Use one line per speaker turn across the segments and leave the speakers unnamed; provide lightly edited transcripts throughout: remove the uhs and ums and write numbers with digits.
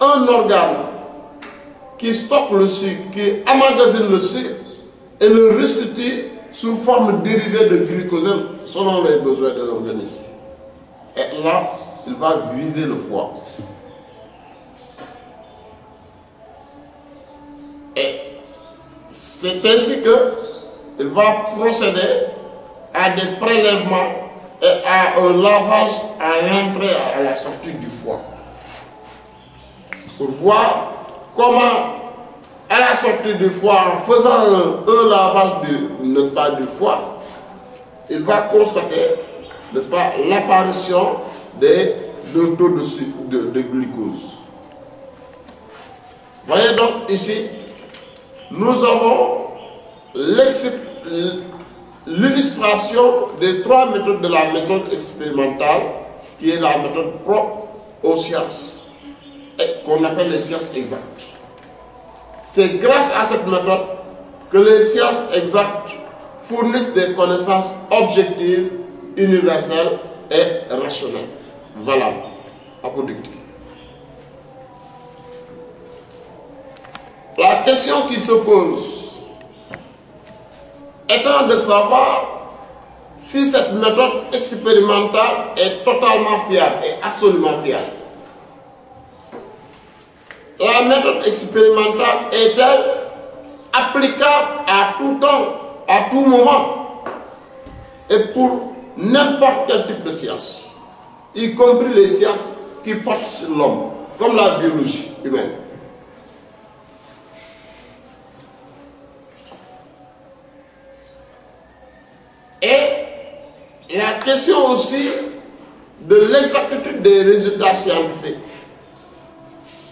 Un organe qui stocke le sucre, qui emmagasine le sucre et le restitue sous forme dérivée de glucosène selon les besoins de l'organisme. Et là, il va viser le foie. Et c'est ainsi qu'il va procéder à des prélèvements et à un lavage à l'entrée et à la sortie du foie. Pour voir comment, à la sortie du foie, en faisant un lavage n'est-ce pas, du foie, il va constater, n'est-ce pas, l'apparition d'un taux de glucose. Voyez donc ici, nous avons l'illustration des trois méthodes de la méthode expérimentale, qui est la méthode propre aux sciences, et qu'on appelle les sciences exactes. C'est grâce à cette méthode que les sciences exactes fournissent des connaissances objectives, universelles et rationnelles, valables, apodictiques. La question qui se pose étant de savoir si cette méthode expérimentale est totalement fiable et absolument fiable. La méthode expérimentale est-elle applicable à tout temps, à tout moment et pour n'importe quel type de science, y compris les sciences qui portent sur l'homme, comme la biologie humaine? Et la question aussi de l'exactitude des résultats scientifiques.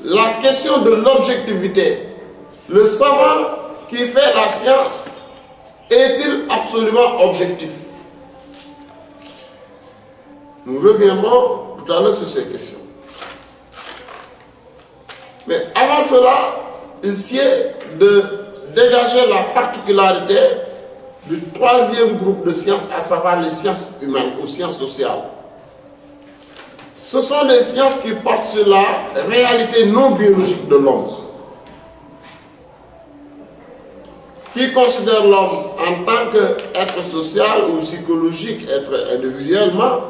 La question de l'objectivité. Le savant qui fait la science est-il absolument objectif? Nous reviendrons tout à l'heure sur ces questions. Mais avant cela, il sied de dégager la particularité du troisième groupe de sciences, à savoir les sciences humaines ou sciences sociales. Ce sont des sciences qui portent sur la réalité non biologique de l'homme, qui considèrent l'homme en tant qu'être social ou psychologique, être individuellement,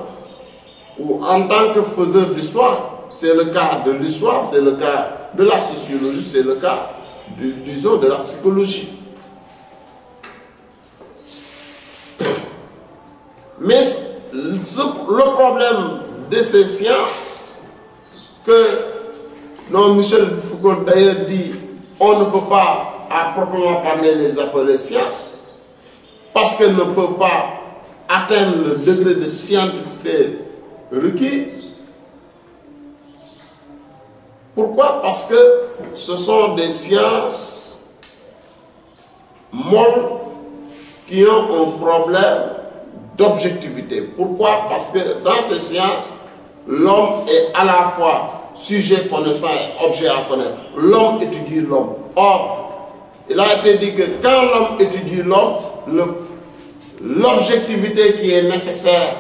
ou en tant que faiseur d'histoire. C'est le cas de l'histoire, c'est le cas de la sociologie, c'est le cas, disons, de la psychologie. Mais le problème de ces sciences, que Michel Foucault d'ailleurs dit, on ne peut pas à proprement parler les appeler sciences, parce qu'elles ne peuvent pas atteindre le degré de scientificité requis. Pourquoi? Parce que ce sont des sciences molles qui ont un problème d'objectivité. Pourquoi? Parce que dans ces sciences, l'homme est à la fois sujet connaissant et objet à connaître. L'homme étudie l'homme. Or, il a été dit que quand l'homme étudie l'homme, l'objectivité qui est nécessaire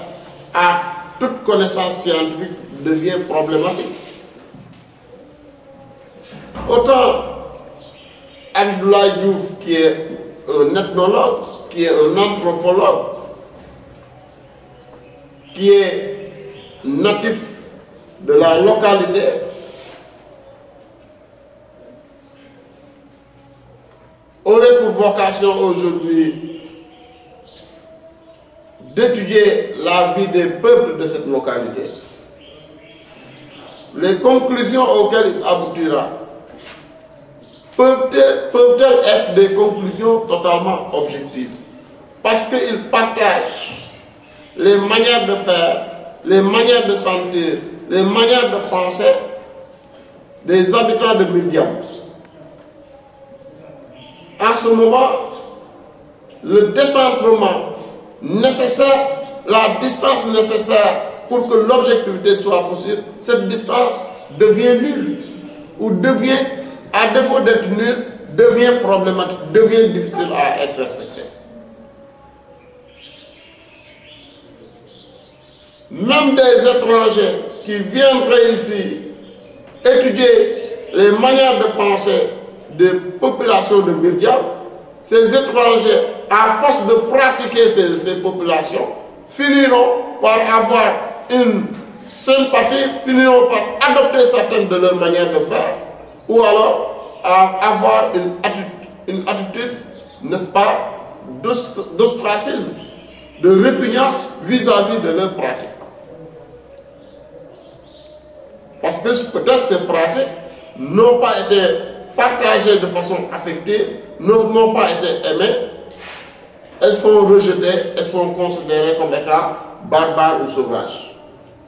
à toute connaissance scientifique devient problématique. Autant Abdoulaye Diouf, qui est un ethnologue, qui est un anthropologue, qui est natif de la localité, aurait pour vocation aujourd'hui d'étudier la vie des peuples de cette localité. Les conclusions auxquelles il aboutira peuvent-elles être des conclusions totalement objectives? Parce qu'il partage les manières de faire, les manières de sentir, les manières de penser des habitants de Médiam. En ce moment, le décentrement nécessaire, la distance nécessaire pour que l'objectivité soit possible, cette distance devient nulle, ou devient, à défaut d'être nulle, devient problématique, devient difficile à être respectée. même des étrangers qui viendraient ici étudier les manières de penser des populations de Birdiam, ces étrangers, à force de pratiquer ces populations, finiront par avoir une sympathie, finiront par adopter certaines de leurs manières de faire, ou alors à avoir une attitude, n'est-ce pas, d'ostracisme, de répugnance vis-à-vis de leurs pratiques. Parce que peut-être ces pratiques n'ont pas été partagées de façon affective, n'ont pas été aimées, elles sont rejetées, elles sont considérées comme étant barbares ou sauvages.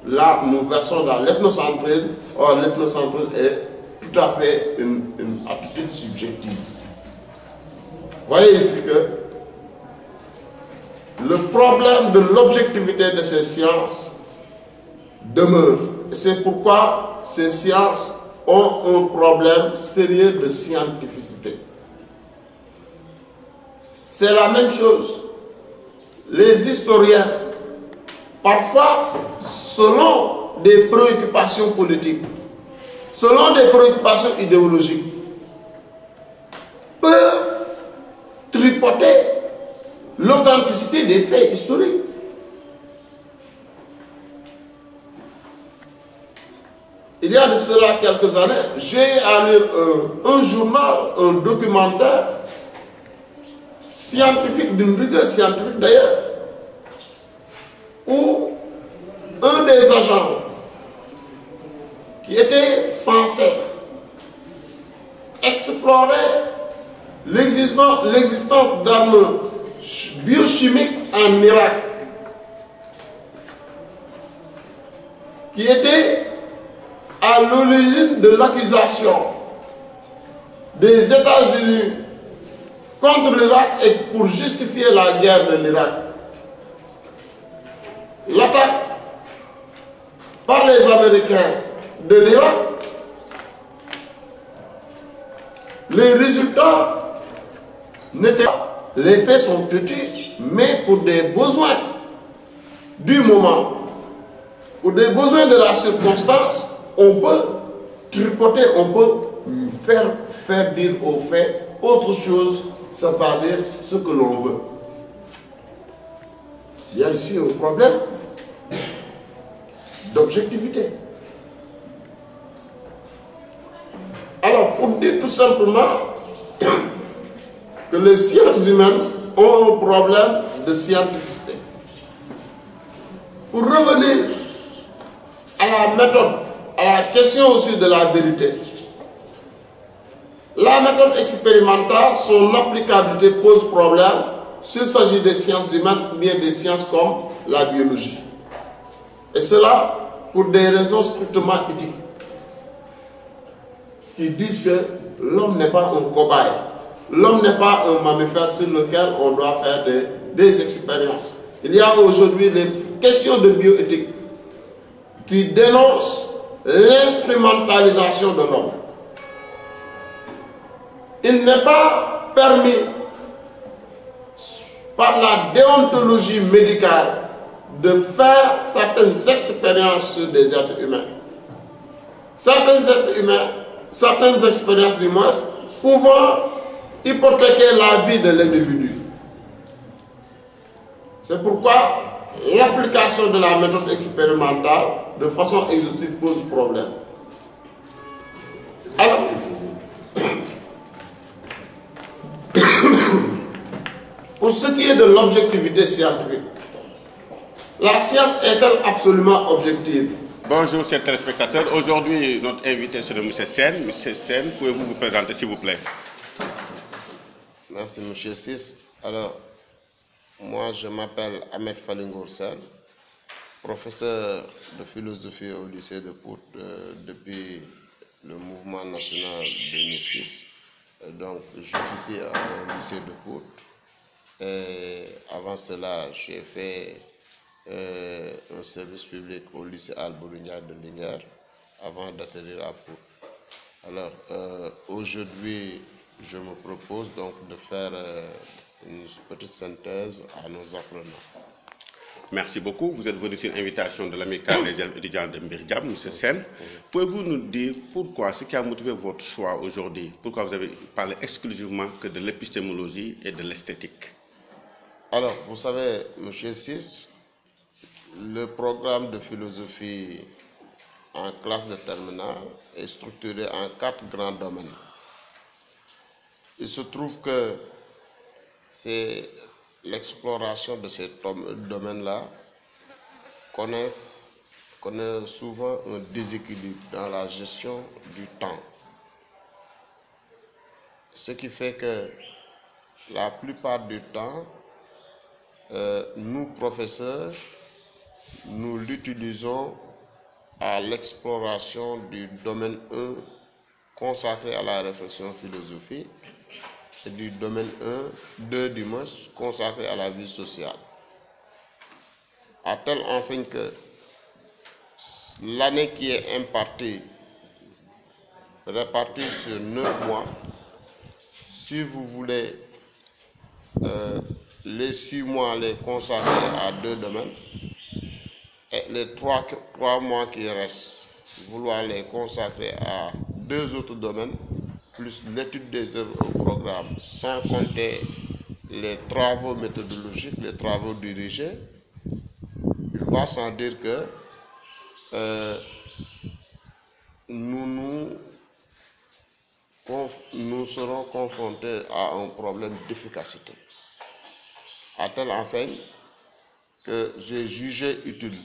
Là, nous versons dans l'ethnocentrisme. Or, l'ethnocentrisme est tout à fait une attitude subjective. Vous voyez ici que le problème de l'objectivité de ces sciences demeure. Et c'est pourquoi ces sciences ont un problème sérieux de scientificité. C'est la même chose. Les historiens, parfois, selon des préoccupations politiques, selon des préoccupations idéologiques, peuvent tripoter l'authenticité des faits historiques. Il y a de cela quelques années, j'ai à lire un journal, un documentaire scientifique, d'une rigueur scientifique d'ailleurs, où un des agents qui était censé explorer l'existence d'armes biochimiques en Irak, qui était à l'origine de l'accusation des États-Unis contre l'Irak et pour justifier la guerre de l'Irak. L'attaque par les Américains de l'Irak, les résultats n'étaient pas, les faits sont têtus, mais pour des besoins du moment, pour des besoins de la circonstance, on peut tripoter, on peut faire dire aux faits autre chose, c'est-à-dire ce que l'on veut. Il y a ici un problème d'objectivité. Alors, pour dire tout simplement que les sciences humaines ont un problème de scientificité. Pour revenir à la méthode, à la question aussi de la vérité, la méthode expérimentale, son applicabilité pose problème s'il s'agit des sciences humaines ou bien des sciences comme la biologie. Et cela pour des raisons strictement éthiques, qui disent que l'homme n'est pas un cobaye, l'homme n'est pas un mammifère sur lequel on doit faire des expériences. Il y a aujourd'hui des questions de bioéthique qui dénoncent l'instrumentalisation de l'homme. Il n'est pas permis par la déontologie médicale de faire certaines expériences sur des êtres humains. Certains êtres humains, certaines expériences du moins, pouvant hypothéquer la vie de l'individu. C'est pourquoi l'application de la méthode expérimentale de façon exhaustive pose problème. Alors, pour ce qui est de l'objectivité scientifique, la science est-elle absolument objective?
Bonjour chers téléspectateurs, aujourd'hui notre invité c'est M. Sen. M. Sen, pouvez-vous vous présenter s'il vous plaît?
Merci M. Sis. Alors, moi je m'appelle Ahmed Falingour Sen, professeur de philosophie au lycée de Pout depuis le mouvement national 2006. Donc j'officie au lycée de Pout. Et avant cela, j'ai fait un service public au lycée Al-Bourounia de Linguère avant d'atterrir à Pout. Alors, aujourd'hui, je me propose donc de faire une petite synthèse à nos apprenants.
Merci beaucoup. Vous êtes venu sur invitation de l'amicale des étudiants de Mbirdiam, M. Sen. Pouvez-vous nous dire pourquoi, ce qui a motivé votre choix aujourd'hui, pourquoi vous avez parlé exclusivement que de l'épistémologie et de l'esthétique?
Alors, vous savez, M. Sis, le programme de philosophie en classe de terminale est structuré en 4 grands domaines. Il se trouve que c'est l'exploration de ces domaines-là connaît souvent un déséquilibre dans la gestion du temps. Ce qui fait que la plupart du temps, nous professeurs, nous l'utilisons à l'exploration du domaine 1 consacré à la réflexion philosophique et du domaine 2 du moins consacré à la vie sociale. À telle enseigne que l'année qui est impartie, répartie sur 9 mois, si vous voulez les 6 mois les consacrer à 2 domaines et les 3 mois qui restent, vouloir les consacrer à 2 autres domaines, plus l'étude des œuvres au programme, sans compter les travaux méthodologiques, les travaux dirigés, il va sans dire que nous serons confrontés à un problème d'efficacité. À telle enseigne que j'ai jugé utile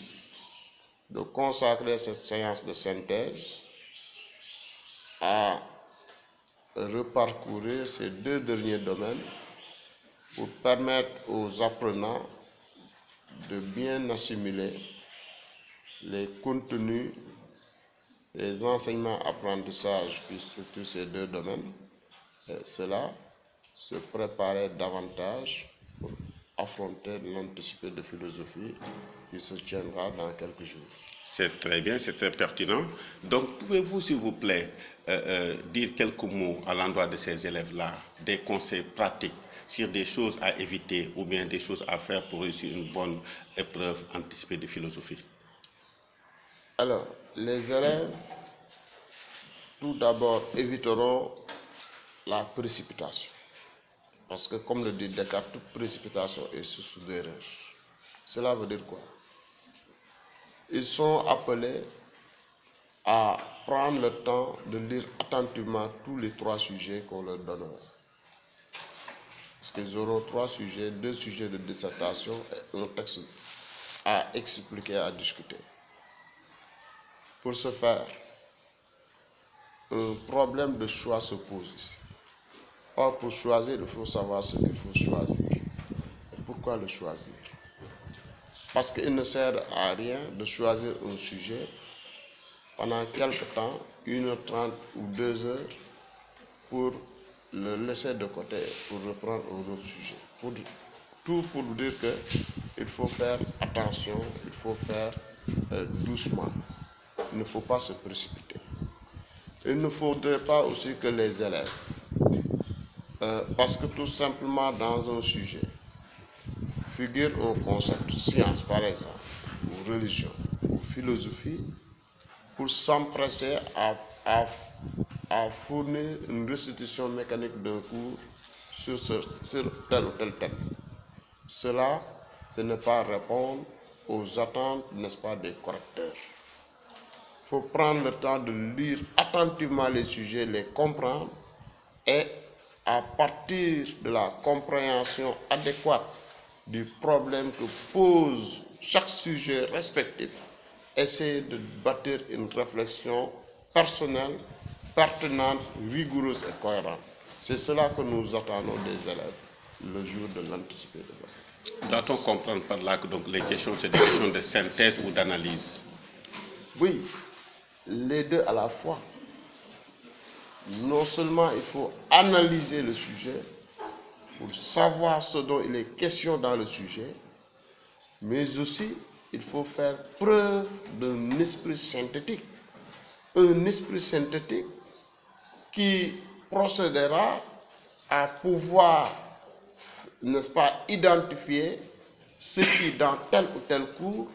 de consacrer cette séance de synthèse à reparcourir ces 2 derniers domaines pour permettre aux apprenants de bien assimiler les contenus, les enseignements apprentissages qui structurent ces 2 domaines, et cela se préparer davantage pour affronter l'anticipé de philosophie qui se tiendra dans quelques jours.
C'est très bien, c'est très pertinent. Donc, pouvez-vous, s'il vous plaît, dire quelques mots à l'endroit de ces élèves-là, des conseils pratiques sur des choses à éviter ou bien des choses à faire pour réussir une bonne épreuve anticipée de philosophie?
Alors, les élèves, tout d'abord, éviteront la précipitation. Parce que, comme le dit Descartes, toute précipitation est source d'erreur. Cela veut dire quoi? Ils sont appelés à prendre le temps de lire attentivement tous les 3 sujets qu'on leur donnera. Parce qu'ils auront 3 sujets, 2 sujets de dissertation et un texte à expliquer, à discuter. Pour ce faire, un problème de choix se pose ici. Or, pour choisir, il faut savoir ce qu'il faut choisir. Et pourquoi le choisir? Parce qu'il ne sert à rien de choisir un sujet pendant quelque temps, 1h30 ou 2 heures, pour le laisser de côté, pour reprendre un autre sujet. Tout pour dire qu'il faut faire attention, il faut faire doucement. Il ne faut pas se précipiter. Il ne faudrait pas aussi que les élèves, parce que tout simplement dans un sujet, figure un concept, science par exemple, ou religion, ou philosophie, pour s'empresser à fournir une restitution mécanique d'un cours sur tel ou tel thème. Cela, ce n'est pas répondre aux attentes, n'est-ce pas, des correcteurs. Il faut prendre le temps de lire attentivement les sujets, les comprendre, et à partir de la compréhension adéquate du problème que pose chaque sujet respectif, essayer de bâtir une réflexion personnelle, pertinente, rigoureuse et cohérente. C'est cela que nous attendons des élèves le jour de l'anticipé de l'heure.
Doit-on comprendre par là que donc, les questions, c'est des questions de synthèse ou d'analyse?
Oui, les deux à la fois. Non seulement il faut analyser le sujet pour savoir ce dont il est question dans le sujet, mais aussi il faut faire preuve d'un esprit synthétique. Un esprit synthétique qui procédera à pouvoir, n'est-ce pas, identifier ce qui, dans tel ou tel cours,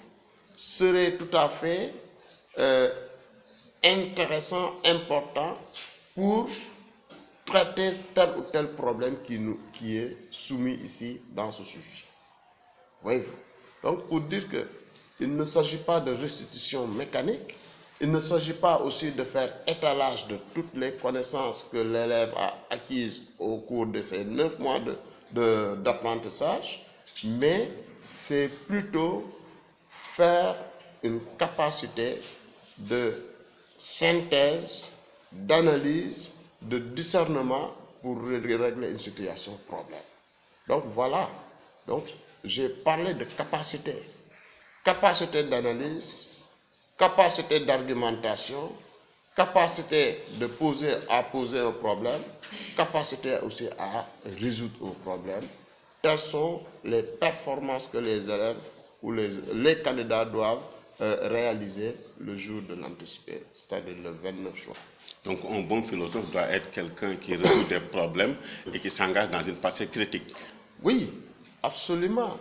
serait tout à fait intéressant, important pour traiter tel ou tel problème qui est soumis ici dans ce sujet. Voyez-vous? Donc, pour dire qu'il ne s'agit pas de restitution mécanique, il ne s'agit pas aussi de faire étalage de toutes les connaissances que l'élève a acquises au cours de ces 9 mois d'apprentissage, mais c'est plutôt faire une capacité de synthèse, d'analyse, de discernement pour régler une situation problème. Donc voilà, donc j'ai parlé de capacité, capacité d'analyse, capacité d'argumentation, capacité de poser un problème, capacité aussi à résoudre un problème. Telles sont les performances que les élèves ou les candidats doivent réaliser le jour de l'anticipé, c'est-à-dire le 29 juin.
Donc un bon philosophe doit être quelqu'un qui résout des problèmes et qui s'engage dans une pensée critique.
Oui, absolument.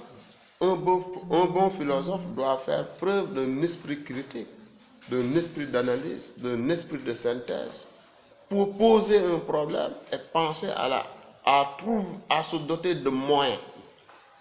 Un bon philosophe doit faire preuve d'un esprit critique, d'un esprit d'analyse, d'un esprit de synthèse, pour poser un problème et penser à se doter de moyens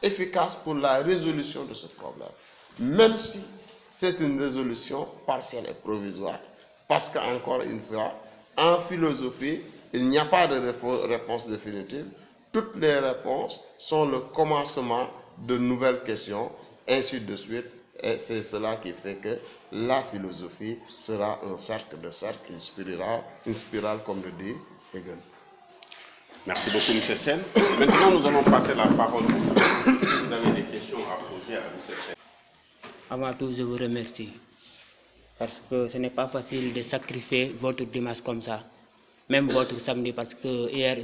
efficaces pour la résolution de ce problème, même si c'est une résolution partielle et provisoire. Parce qu'encore une fois, en philosophie, il n'y a pas de réponse définitive. Toutes les réponses sont le commencement de nouvelles questions, ainsi de suite. Et c'est cela qui fait que la philosophie sera un cercle de cercle, une spirale comme le dit Hegel.
Merci beaucoup, M. Sen. Maintenant, nous allons passer la parole. Si vous avez des questions à poser à M. Sen.
Avant tout, je vous remercie. Parce que ce n'est pas facile de sacrifier votre dimanche comme ça. Même votre samedi, parce que hier,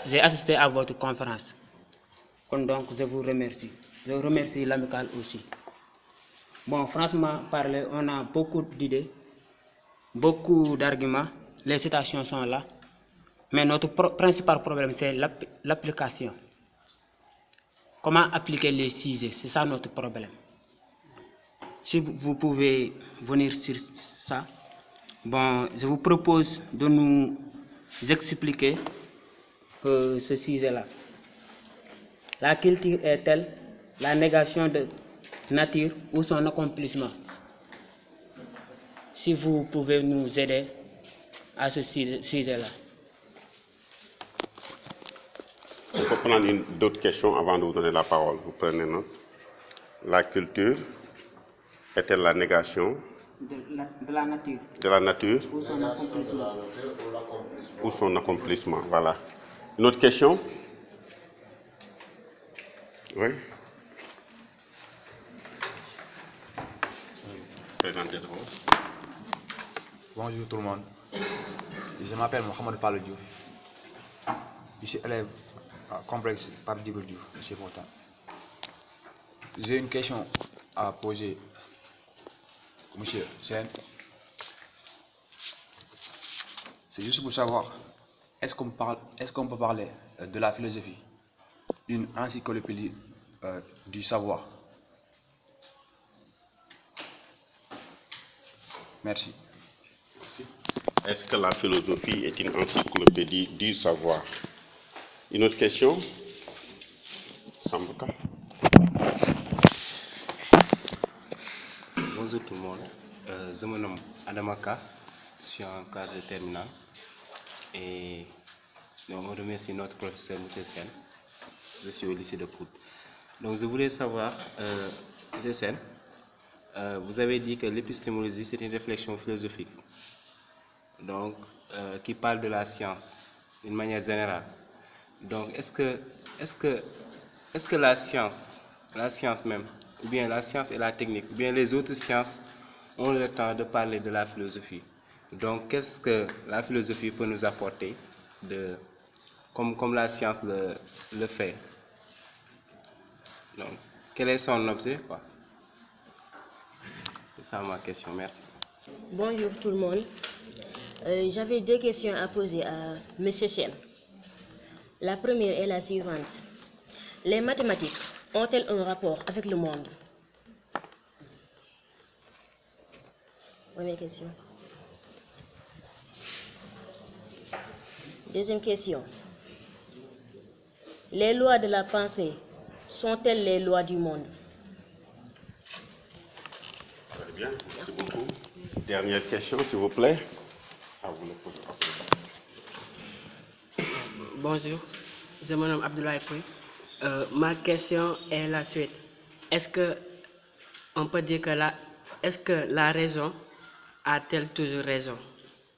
j'ai assisté à votre conférence. Donc, je vous remercie. Je remercie l'amicale aussi. Bon, franchement parler, on a beaucoup d'idées, beaucoup d'arguments. Les citations sont là. Mais notre principal problème, c'est l'application. Comment appliquer les sujets, c'est ça notre problème. Si vous pouvez venir sur ça, bon, je vous propose de nous expliquer ce sujet-là. La culture est-elle la négation de nature ou son accomplissement? Si vous pouvez nous aider à ce sujet-là.
On peut prendre d'autres questions avant de vous donner la parole. Vous prenez note. La culture est-elle la négation
de la nature?
De la nature
Ou son accomplissement?
Ou son accomplissement, voilà. Une autre question? Oui. Présentez-vous.
Bonjour tout le monde. Je m'appelle Mohamed Fall Diouf. Je suis élève complexe par Djibril Diouf, M. Fortin. J'ai une question à poser au M. Sen. C'est juste pour savoir, est-ce qu'on peut parler de la philosophie, une encyclopédie du savoir? Merci.
Merci. Est-ce que la philosophie est une encyclopédie du savoir? Une autre question? Sambaka.
Bonjour tout le monde. Je me nomme Adamaka. Je suis en classe de terminale. Et donc, on remercie notre professeur M. Sen. Je suis au lycée de Pout. Donc je voulais savoir, M. Sen, vous avez dit que l'épistémologie c'est une réflexion philosophique, donc qui parle de la science d'une manière générale. Donc est-ce que la science même, ou bien la science et la technique, ou bien les autres sciences ont le temps de parler de la philosophie? Donc qu'est-ce que la philosophie peut nous apporter comme la science le fait? Donc, quel est son objet, quoi? C'est ça ma question, merci.
Bonjour tout le monde. J'avais deux questions à poser à M. Sen. La première est la suivante. Les mathématiques ont-elles un rapport avec le monde? Première question. Deuxième question. Les lois de la pensée sont-elles les lois du monde?
Très bien, merci beaucoup. Dernière question, s'il vous plaît. Ah, vous le posez après.
Bonjour, je me nomme Abdoulaye Pouy. Ma question est la suite. Est-ce que on peut dire que la raison a-t-elle toujours raison?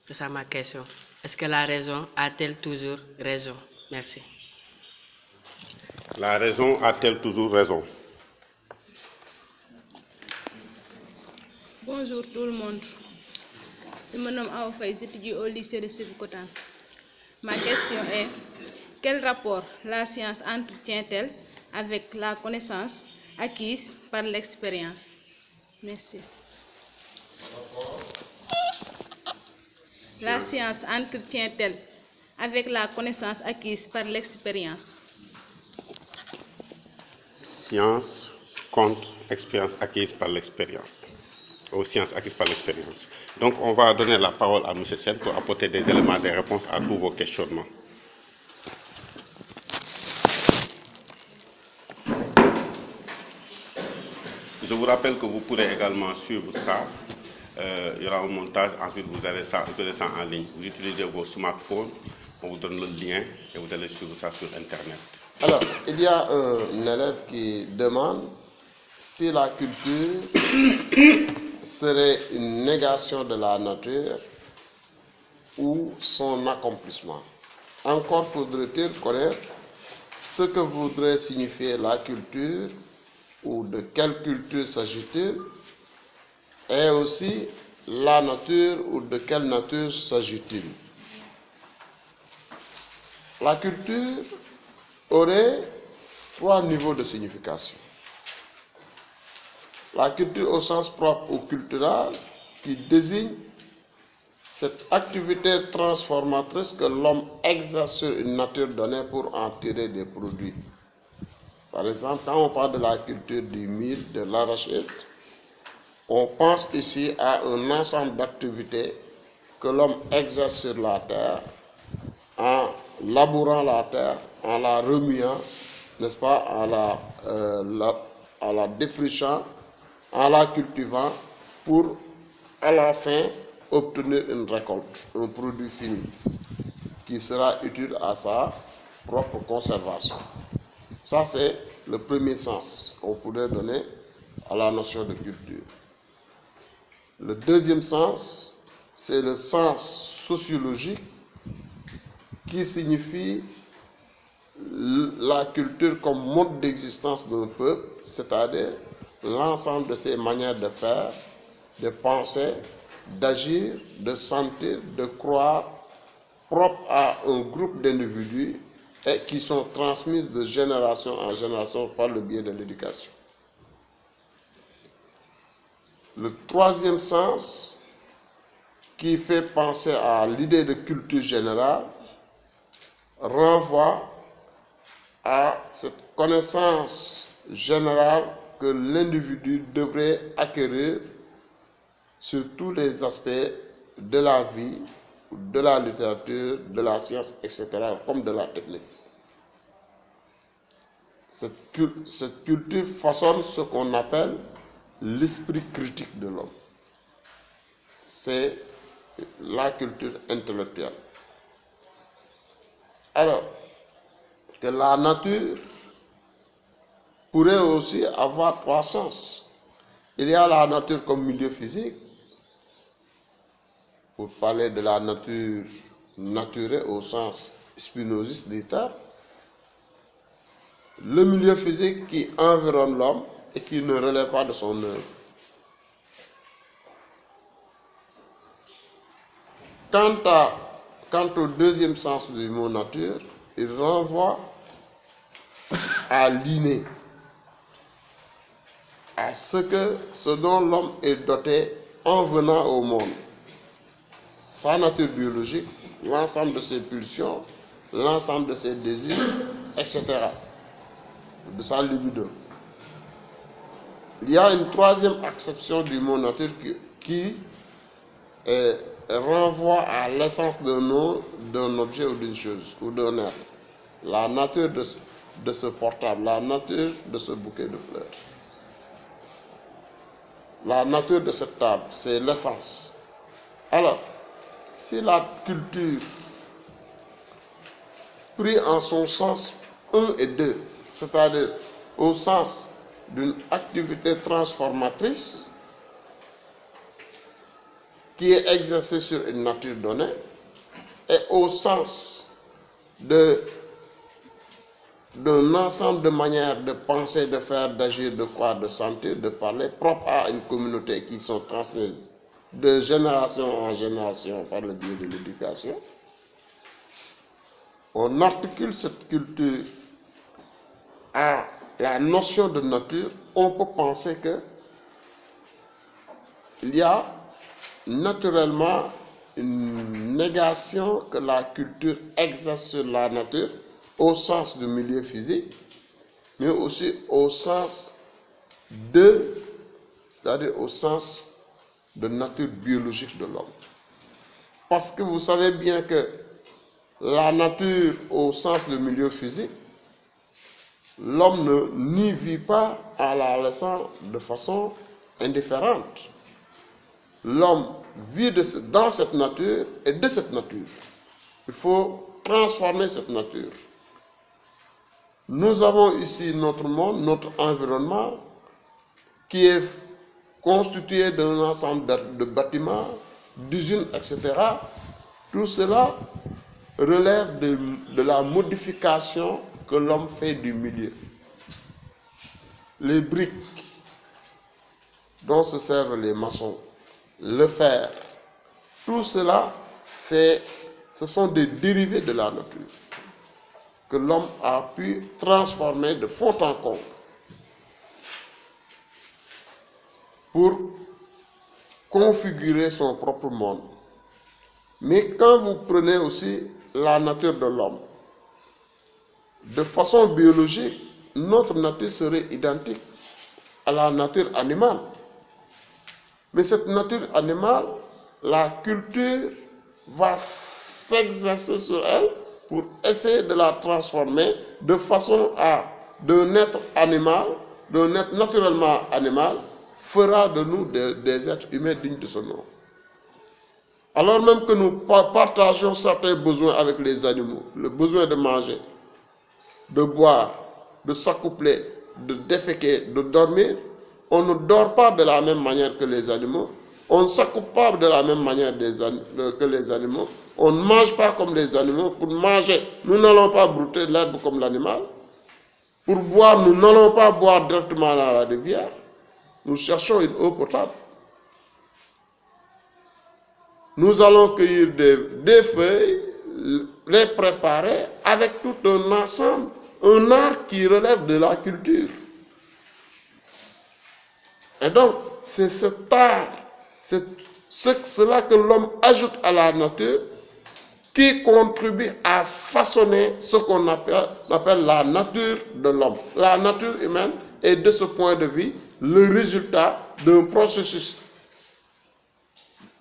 C'est ça ma question. Est-ce que la raison a-t-elle toujours raison? Merci.
La raison a-t-elle toujours raison?
Bonjour tout le monde. Je me nomme Awa Faye, j'étudie au lycée de Sébikotane. Ma question est, quel rapport la science entretient-elle avec la connaissance acquise par l'expérience? Merci. La science entretient-elle avec la connaissance acquise par l'expérience?
Science contre expérience acquise par l'expérience. Aux sciences acquises par l'expérience. Donc, on va donner la parole à M. Sen pour apporter des éléments de réponse à tous vos questionnements. Je vous rappelle que vous pourrez également suivre ça. Il y aura un montage, ensuite vous aurez ça en ligne. Vous utilisez vos smartphones, on vous donne le lien et vous allez suivre ça sur Internet.
Alors, il y a un élève qui demande si la culture serait une négation de la nature ou son accomplissement. Encore faudrait-il connaître ce que voudrait signifier la culture ou de quelle culture s'agit-il et aussi la nature ou de quelle nature s'agit-il. La culture aurait 3 niveaux de signification. La culture au sens propre ou culturel qui désigne cette activité transformatrice que l'homme exerce sur une nature donnée pour en tirer des produits. Par exemple, quand on parle de la culture du mil, de l'arachide, on pense ici à un ensemble d'activités que l'homme exerce sur la terre en labourant la terre, en la remuant, n'est-ce pas, en la défrichant, en la cultivant pour à la fin obtenir une récolte, un produit fini qui sera utile à sa propre conservation. Ça, c'est le premier sens qu'on pourrait donner à la notion de culture. Le deuxième sens, c'est le sens sociologique qui signifie la culture comme mode d'existence d'un peuple, c'est-à-dire l'ensemble de ses manières de faire, de penser, d'agir, de sentir, de croire, propres à un groupe d'individus et qui sont transmises de génération en génération par le biais de l'éducation. Le troisième sens, qui fait penser à l'idée de culture générale, renvoie à cette connaissance générale que l'individu devrait acquérir sur tous les aspects de la vie, de la littérature, de la science, etc., comme de la technique. Cette culture façonne ce qu'on appelle l'esprit critique de l'homme. C'est la culture intellectuelle. Alors, que la nature pourrait aussi avoir 3 sens. Il y a la nature comme milieu physique, pour parler de la nature naturelle au sens spinoziste du terme, le milieu physique qui environne l'homme et qui ne relève pas de son œuvre. Quant au deuxième sens du mot nature, il renvoie à l'inné, à ce dont l'homme est doté en venant au monde. Sa nature biologique, l'ensemble de ses pulsions, l'ensemble de ses désirs, etc. De sa libido. il y a une troisième acception du mot nature qui renvoie à l'essence d'un objet ou d'une chose ou d'un être. La nature de ce portable, la nature de ce bouquet de fleurs. La nature de cette table, c'est l'essence. Alors, si la culture, pris en son sens 1 et 2, c'est-à-dire au sens d'une activité transformatrice qui est exercée sur une nature donnée, et au sens d'un ensemble de manières de penser, de faire, d'agir, de croire, de sentir, de parler, propres à une communauté qui sont transmises de génération en génération par le biais de l'éducation, on articule cette culture à la notion de nature. On peut penser que il y a naturellement une négation que la culture exerce sur la nature au sens du milieu physique, mais aussi au sens c'est-à-dire au sens de nature biologique de l'homme. Parce que vous savez bien que la nature au sens du milieu physique, l'homme n'y vit pas en la laissant de façon indifférente. L'homme vit dans cette nature et de cette nature. Il faut transformer cette nature. Nous avons ici notre monde, notre environnement, qui est constitué d'un ensemble de bâtiments, d'usines, etc. Tout cela relève de la modification que l'homme fait du milieu. Les briques dont se servent les maçons, le fer, tout cela, ce sont des dérivés de la nature que l'homme a pu transformer de fond en comble pour configurer son propre monde. Mais quand vous prenez aussi la nature de l'homme, de façon biologique, notre nature serait identique à la nature animale. Mais cette nature animale, la culture va s'exercer sur elle pour essayer de la transformer de façon à d'un être animal, d'un être naturellement animal, fera de nous des êtres humains dignes de ce nom. Alors même que nous partageons certains besoins avec les animaux, le besoin de manger, de boire, de s'accoupler, de déféquer, de dormir, on ne dort pas de la même manière que les animaux, on ne s'accouple pas de la même manière que les animaux, on ne mange pas comme les animaux. Pour manger, nous n'allons pas brouter l'herbe comme l'animal. Pour boire, nous n'allons pas boire directement dans la rivière. Nous cherchons une eau potable. Nous allons cueillir des feuilles, les préparer avec tout un ensemble, un art qui relève de la culture. Et donc, c'est cet art, c'est cela que l'homme ajoute à la nature qui contribue à façonner ce qu'on appelle la nature de l'homme. La nature humaine est de ce point de vue le résultat d'un processus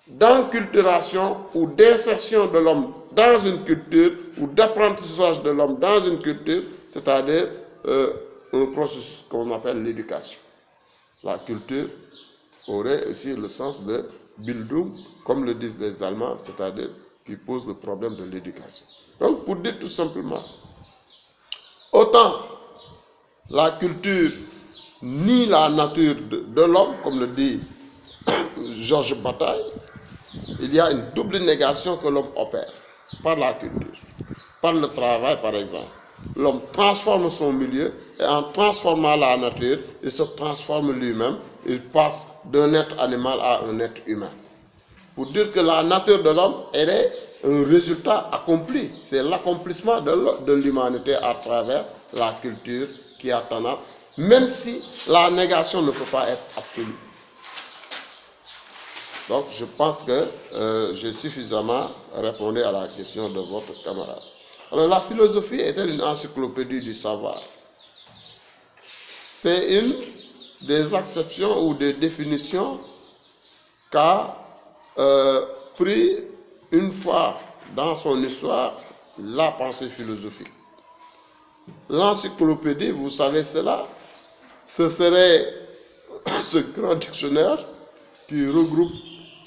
d'enculturation ou d'insertion de l'homme dans une culture ou d'apprentissage de l'homme dans une culture, c'est-à-dire un processus qu'on appelle l'éducation. La culture aurait aussi le sens de Bildung, comme le disent les Allemands, c'est-à-dire qui pose le problème de l'éducation. Donc, pour dire tout simplement, autant la culture nie la nature de l'homme, comme le dit Georges Bataille, il y a une double négation que l'homme opère par la culture, par le travail par exemple. L'homme transforme son milieu et en transformant la nature, il se transforme lui-même, il passe d'un être animal à un être humain. Pour dire que la nature de l'homme est un résultat accompli. C'est l'accomplissement de l'humanité à travers la culture qui a tendance, même si la négation ne peut pas être absolue. Donc je pense que j'ai suffisamment répondu à la question de votre camarade. Alors la philosophie est-elle une encyclopédie du savoir? C'est une des acceptions ou des définitions qu'a pris une fois dans son histoire la pensée philosophique. L'encyclopédie, vous savez cela, ce serait ce grand dictionnaire qui regroupe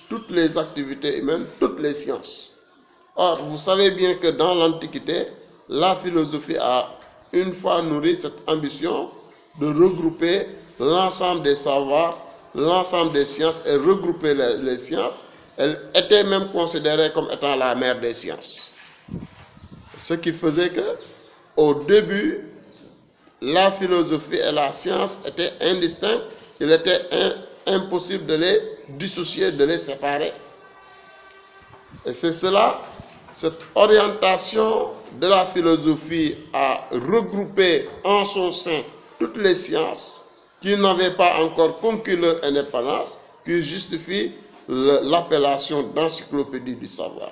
toutes les activités humaines, toutes les sciences. Or, vous savez bien que dans l'Antiquité, la philosophie a une fois nourri cette ambition de regrouper l'ensemble des savoirs, l'ensemble des sciences et regrouper les sciences. Elle était même considérée comme étant la mère des sciences. Ce qui faisait que, au début, la philosophie et la science étaient indistinctes. Il était impossible de les dissocier, de les séparer. Et c'est cela, cette orientation de la philosophie à regrouper en son sein toutes les sciences qui n'avaient pas encore conquis leur indépendance, qui justifie l'appellation d'encyclopédie du savoir.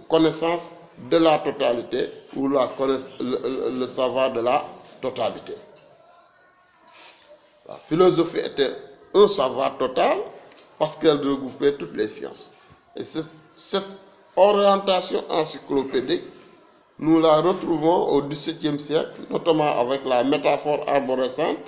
Connaissance de la totalité ou le savoir de la totalité. La philosophie était un savoir total parce qu'elle regroupait toutes les sciences. Et cette orientation encyclopédique, nous la retrouvons au XVIIe siècle, notamment avec la métaphore arborescente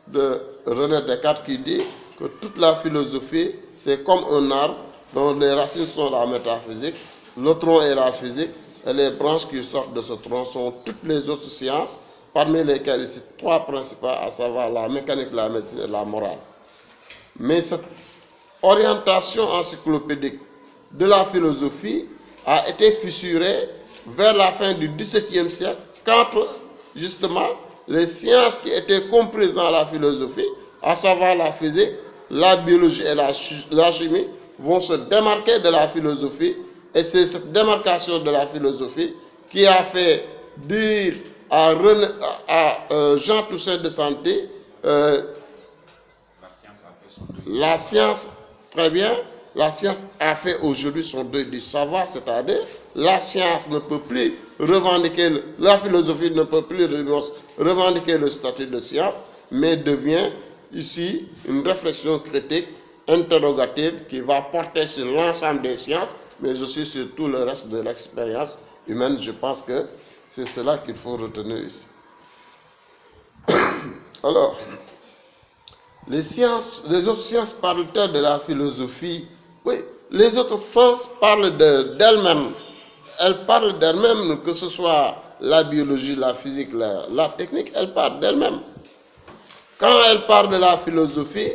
de René Descartes qui dit que toute la philosophie, c'est comme un arbre dont les racines sont la métaphysique, le tronc est la physique, et les branches qui sortent de ce tronc sont toutes les autres sciences, parmi lesquelles il cite trois principales, à savoir la mécanique, la médecine et la morale. Mais cette orientation encyclopédique de la philosophie a été fissurée vers la fin du XVIIe siècle, quand justement les sciences qui étaient comprises dans la philosophie, à savoir la physique, la biologie et la chimie, vont se démarquer de la philosophie. Et c'est cette démarcation de la philosophie qui a fait dire à Jean Toussaint de Santé, la science, très bien, la science a fait aujourd'hui son deuil du savoir, c'est-à-dire la science ne peut plus revendiquer, la philosophie ne peut plus revendiquer le statut de science, mais devient ici une réflexion critique, interrogative, qui va porter sur l'ensemble des sciences, mais aussi sur tout le reste de l'expérience humaine. Je pense que c'est cela qu'il faut retenir ici. Alors, les autres sciences parlent-elles de la philosophie? Oui, les autres sciences parlent d'elles-mêmes. Elles parlent d'elles-mêmes, que ce soit la biologie, la physique, la technique, elles parlent d'elles-mêmes. Quand elles parlent de la philosophie,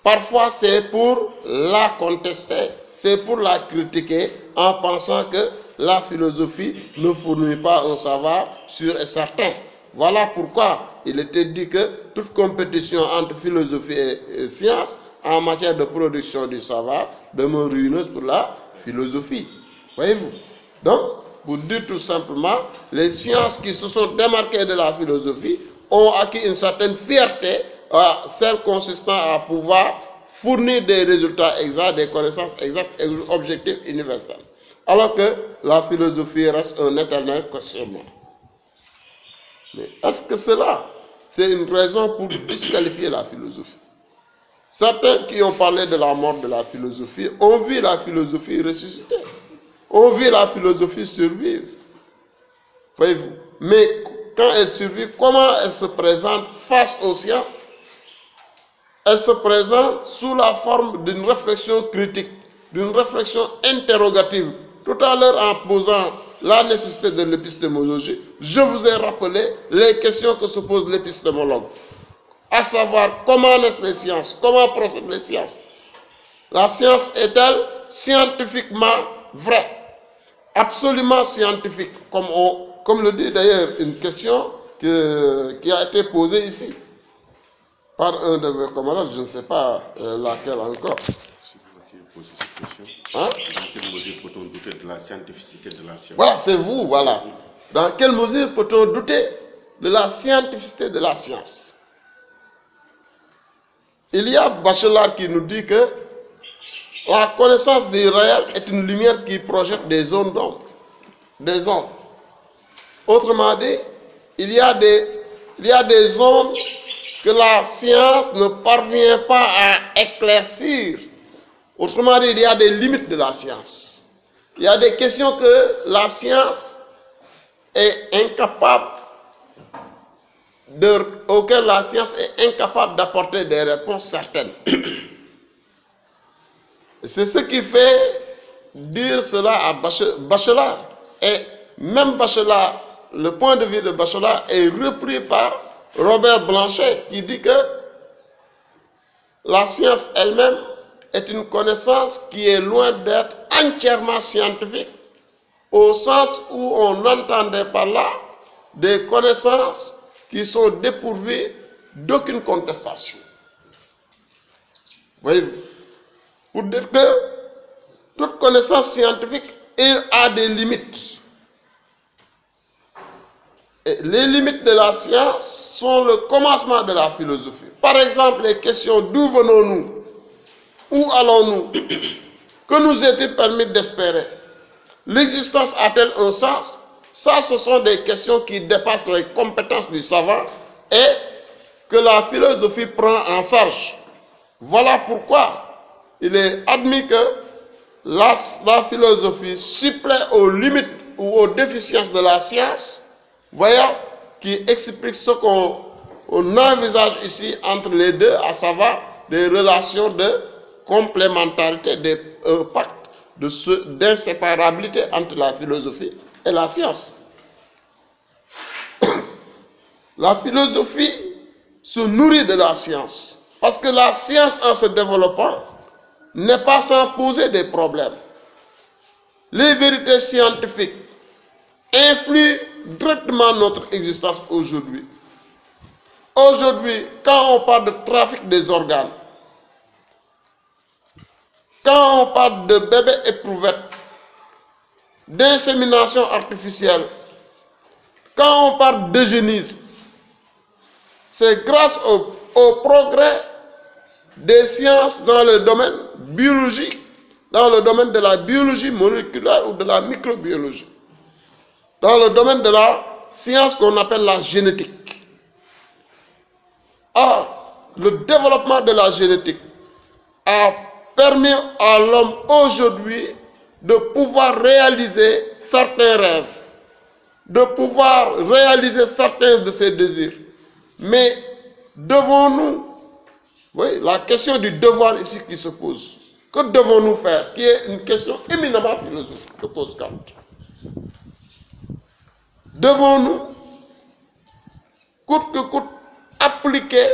parfois c'est pour la contester, c'est pour la critiquer en pensant que la philosophie ne fournit pas un savoir sûr et certain. Voilà pourquoi il était dit que toute compétition entre philosophie et science en matière de production du savoir demeure ruineuse pour la philosophie. Voyez-vous? Donc, pour dire tout simplement, les sciences qui se sont démarquées de la philosophie ont acquis une certaine fierté, celle consistant à pouvoir fournir des résultats exacts, des connaissances exactes et objectifs universels. Alors que la philosophie reste un éternel questionnement. Mais est-ce que cela, c'est une raison pour disqualifier la philosophie? Certains qui ont parlé de la mort de la philosophie ont vu la philosophie ressusciter, ont vu la philosophie survivre. Voyez-vous? Mais quand elle survit, comment elle se présente face aux sciences? Elle se présente sous la forme d'une réflexion critique, d'une réflexion interrogative. Tout à l'heure, en posant la nécessité de l'épistémologie, je vous ai rappelé les questions que se pose l'épistémologue. À savoir, comment naissent les sciences? Comment procèdent les sciences? La science est-elle scientifiquement vraie? Absolument scientifique, comme le dit d'ailleurs une question qui a été posée ici par un de vos camarades, je ne sais pas laquelle encore.
C'est vous qui posez cette question.
Hein?
Dans quelle mesure peut-on douter de la scientificité de la science?
Voilà, c'est vous, voilà. Dans quelle mesure peut-on douter de la scientificité de la science? Il y a Bachelard qui nous dit que la connaissance du réel est une lumière qui projette des zones d'ombre, des ombres. Autrement dit, il y a des zones que la science ne parvient pas à éclaircir. Autrement dit, il y a des limites de la science. Il y a des questions que la science est incapable auxquelles la science est incapable d'apporter des réponses certaines. C'est ce qui fait dire cela à Bachelard. Et même Bachelard, le point de vue de Bachelard est repris par Robert Blanchet, qui dit que la science elle-même est une connaissance qui est loin d'être entièrement scientifique, au sens où on entendait par là des connaissances qui sont dépourvues d'aucune contestation. Voyez-vous, pour dire que toute connaissance scientifique a des limites. Et les limites de la science sont le commencement de la philosophie. Par exemple, les questions d'où venons-nous, où allons-nous, que nous est-il permis d'espérer, l'existence a-t-elle un sens? Ça, ce sont des questions qui dépassent les compétences du savant et que la philosophie prend en charge. Voilà pourquoi il est admis que la philosophie supplée aux limites ou aux déficiences de la science, voyons, qui explique ce qu'on envisage ici entre les deux, à savoir des relations de complémentarité, des pactes d'inséparabilité entre la philosophie et la science. La philosophie se nourrit de la science, parce que la science, en se développant, n'est pas sans poser des problèmes. Les vérités scientifiques influent directement notre existence aujourd'hui. Aujourd'hui, quand on parle de trafic des organes, quand on parle de bébés éprouvettes, d'insémination artificielle, quand on parle d'eugénisme, c'est grâce au progrès des sciences dans le domaine biologique, dans le domaine de la biologie moléculaire ou de la microbiologie, dans le domaine de la science qu'on appelle la génétique. Or, le développement de la génétique a permis à l'homme aujourd'hui de pouvoir réaliser certains rêves, de pouvoir réaliser certains de ses désirs. Mais devons-nous, oui, la question du devoir ici qui se pose, que devons-nous faire, qui est une question éminemment philosophique que pose Kant. Devons-nous, coûte que coûte, appliquer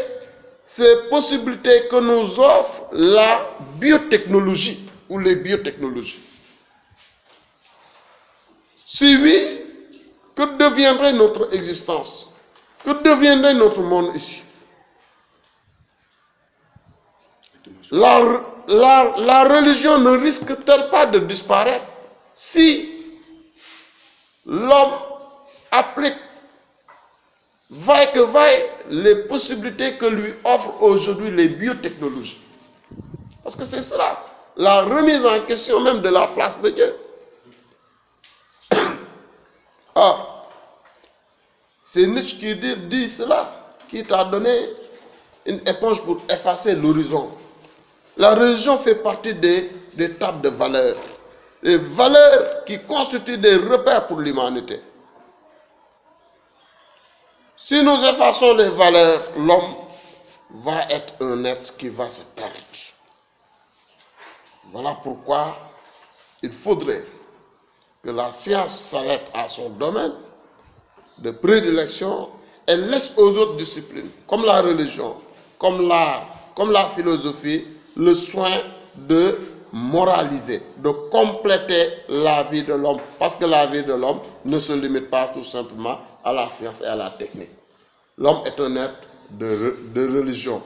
ces possibilités que nous offre la biotechnologie ou les biotechnologies? Si oui, que deviendrait notre existence? Que deviendrait notre monde ici? La religion ne risque-t-elle pas de disparaître si l'homme applique vaille que vaille les possibilités que lui offrent aujourd'hui les biotechnologies? Parce que c'est cela, la remise en question même de la place de Dieu. Ah, c'est Nietzsche qui dit cela, qui t'a donné une éponge pour effacer l'horizon. La religion fait partie des tables de valeurs, les valeurs qui constituent des repères pour l'humanité. Si nous effaçons les valeurs, l'homme va être un être qui va se perdre. Voilà pourquoi il faudrait que la science s'arrête à son domaine de prédilection et laisse aux autres disciplines, comme la religion, comme l'art, comme la philosophie, le soin de moraliser, de compléter la vie de l'homme. Parce que la vie de l'homme ne se limite pas tout simplement à la science et à la technique. L'homme est un être de religion.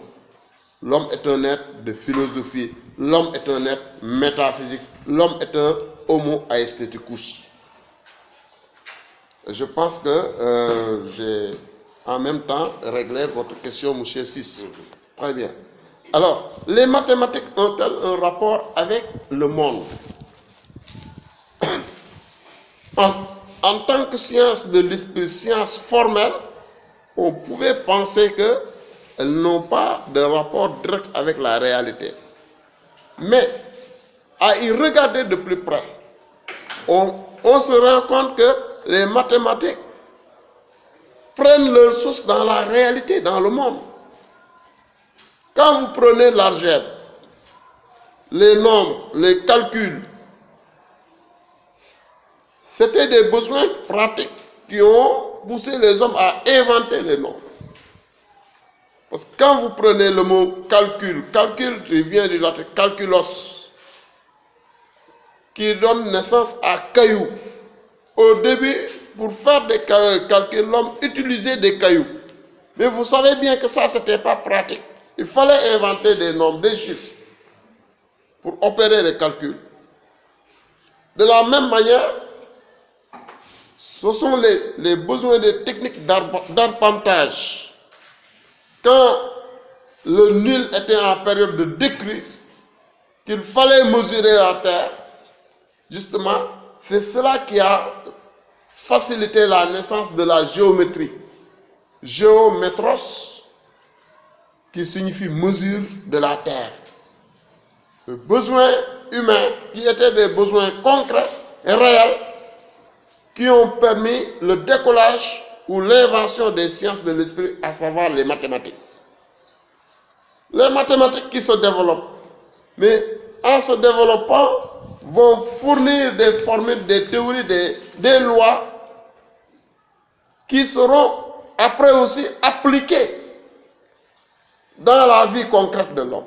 L'homme est un être de philosophie. L'homme est un être métaphysique. L'homme est un homo aestheticus. Je pense que j'ai en même temps réglé votre question, M. 6. Très bien. Alors, les mathématiques ont-elles un rapport avec le monde? En tant que science de l'esprit, science formelle, on pouvait penser que elles n'ont pas de rapport direct avec la réalité. Mais à y regarder de plus près, on se rend compte que les mathématiques prennent leur source dans la réalité, dans le monde. Quand vous prenez l'algèbre, les nombres, les calculs, c'était des besoins pratiques qui ont poussé les hommes à inventer les nombres. Parce que quand vous prenez le mot calcul, calcul vient du latin calculos, qui donne naissance à caillou. Au début, pour faire des calculs, l'homme utilisait des cailloux. Mais vous savez bien que ça, ce n'était pas pratique. Il fallait inventer des nombres, des chiffres, pour opérer les calculs. De la même manière, ce sont les besoins des techniques d'arpentage. Quand le Nil était en période de décrue, qu'il fallait mesurer la terre, justement, c'est cela qui a facilité la naissance de la géométrie. Géométros, qui signifie mesure de la terre. Les besoins humains, qui étaient des besoins concrets et réels, qui ont permis le décollage ou l'invention des sciences de l'esprit, à savoir les mathématiques. Les mathématiques qui se développent, mais en se développant, vont fournir des formules, des théories, des lois qui seront après aussi appliquées dans la vie concrète de l'homme.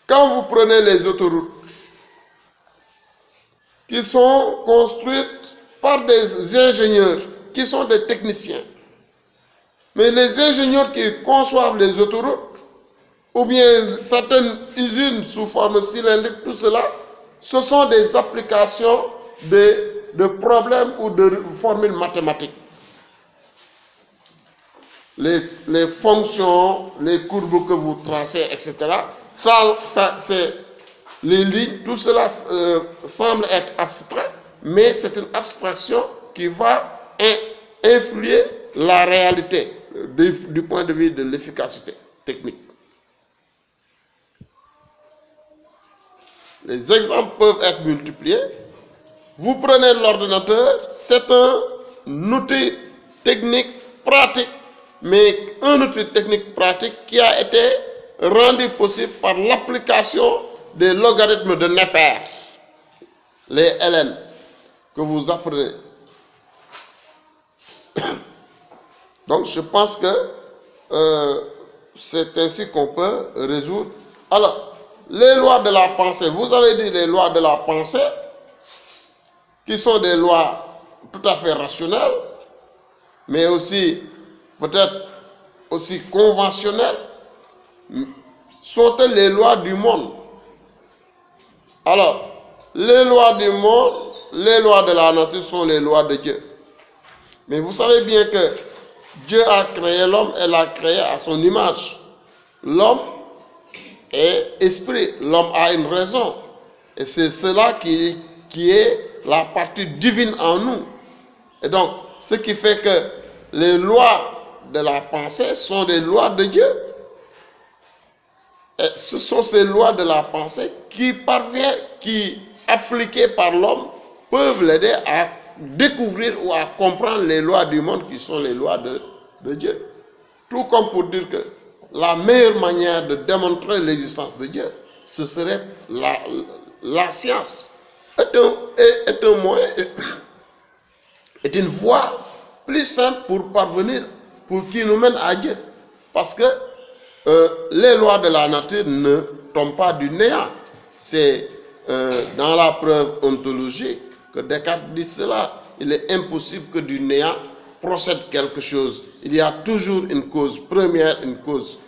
Quand vous prenez les autoroutes qui sont construites par des ingénieurs qui sont des techniciens, mais les ingénieurs qui conçoivent les autoroutes, ou bien certaines usines sous forme cylindrique, tout cela, ce sont des applications de problèmes ou de formules mathématiques. Les fonctions, les courbes que vous tracez, etc. C'est les lignes, tout cela semble être abstrait, mais c'est une abstraction qui va influer la réalité du point de vue de l'efficacité technique. Les exemples peuvent être multipliés. Vous prenez l'ordinateur, c'est un outil technique pratique, mais un outil technique pratique qui a été rendu possible par l'application des logarithmes de Neper, les LN, que vous apprenez. Donc je pense que c'est ainsi qu'on peut résoudre. Alors, les lois de la pensée, vous avez dit les lois de la pensée, qui sont des lois tout à fait rationnelles, mais aussi peut-être aussi conventionnelles, sont-elles les lois du monde? Alors, les lois du monde, les lois de la nature sont les lois de Dieu. Mais vous savez bien que Dieu a créé l'homme et l'a créé à son image. L'homme est esprit, l'homme a une raison. Et c'est cela qui est la partie divine en nous. Et donc, ce qui fait que les lois de la pensée sont des lois de Dieu. Et ce sont ces lois de la pensée qui appliquées par l'homme, peuvent l'aider à découvrir ou à comprendre les lois du monde qui sont les lois de Dieu. Tout comme pour dire que la meilleure manière de démontrer l'existence de Dieu, ce serait la science. Est un moyen, est une voie plus simple pour parvenir, pour qui nous mène à Dieu. Parce que les lois de la nature ne tombent pas du néant. C'est dans la preuve ontologique que Descartes dit cela. Il est impossible que du néant procède quelque chose. Il y a toujours une cause première, une cause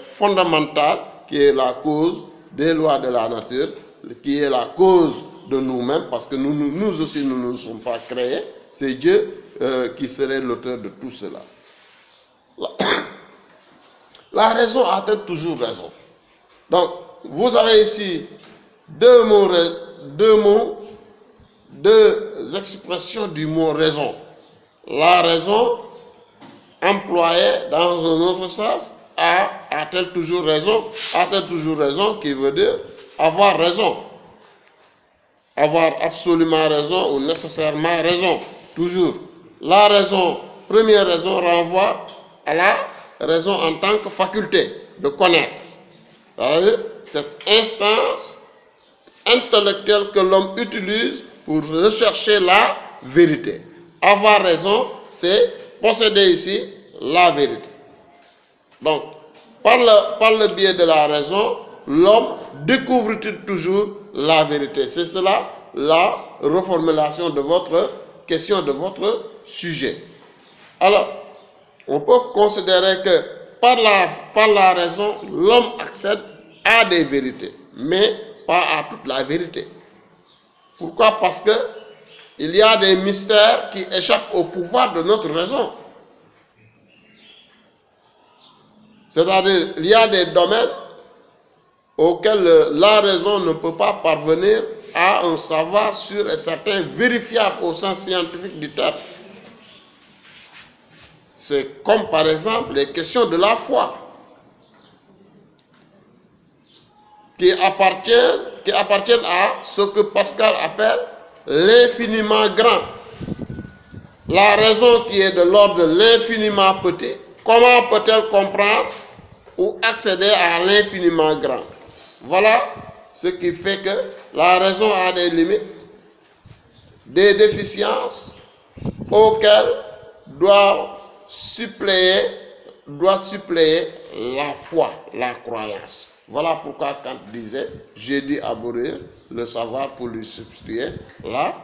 fondamentale, qui est la cause des lois de la nature, qui est la cause de nous-mêmes, parce que nous aussi, nous ne sommes pas créés. C'est Dieu qui serait l'auteur de tout cela. La raison a-t-elle toujours raison? Donc, vous avez ici deux expressions du mot raison. La raison employé dans un autre sens a-t-elle toujours raison? A-t-elle toujours raison qui veut dire avoir raison? Avoir absolument raison ou nécessairement raison? Toujours. La raison, première raison, renvoie à la raison en tant que faculté de connaître. C'est-à-dire cette instance intellectuelle que l'homme utilise pour rechercher la vérité. Avoir raison, c'est posséder ici la vérité. Donc, par le biais de la raison, l'homme découvre-t-il toujours la vérité? C'est cela la reformulation de votre question, de votre sujet. Alors, on peut considérer que par la raison, l'homme accède à des vérités, mais pas à toute la vérité. Pourquoi? Parce que il y a des mystères qui échappent au pouvoir de notre raison. C'est-à-dire, il y a des domaines auxquels la raison ne peut pas parvenir à un savoir sûr et certain, vérifiable au sens scientifique du terme. C'est comme par exemple les questions de la foi, qui appartiennent à ce que Pascal appelle l'infiniment grand. La raison qui est de l'ordre de l'infiniment petit, comment peut-elle comprendre ou accéder à l'infiniment grand? Voilà ce qui fait que la raison a des limites, des déficiences auxquelles doit suppléer la foi, la croyance. Voilà pourquoi Kant disait, j'ai dû abolir le savoir pour lui substituer la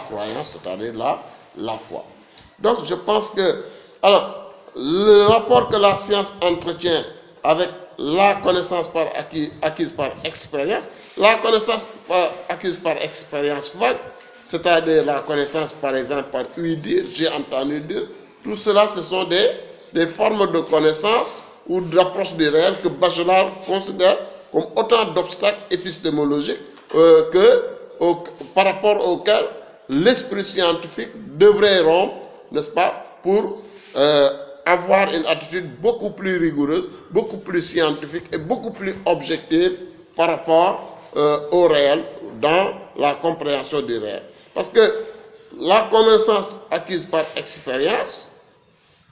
croyance, c'est-à-dire la foi. Donc je pense que, alors, le rapport que la science entretient avec la connaissance acquise par expérience, la connaissance acquise par expérience vague, c'est-à-dire la connaissance par exemple par ouï dire, j'ai entendu dire, tout cela ce sont des formes de connaissance ou d'approche du réel que Bachelard considère comme autant d'obstacles épistémologiques par rapport auxquels l'esprit scientifique devrait rompre, n'est-ce pas, pour avoir une attitude beaucoup plus rigoureuse, beaucoup plus scientifique et beaucoup plus objective par rapport au réel, dans la compréhension du réel. Parce que la connaissance acquise par expérience,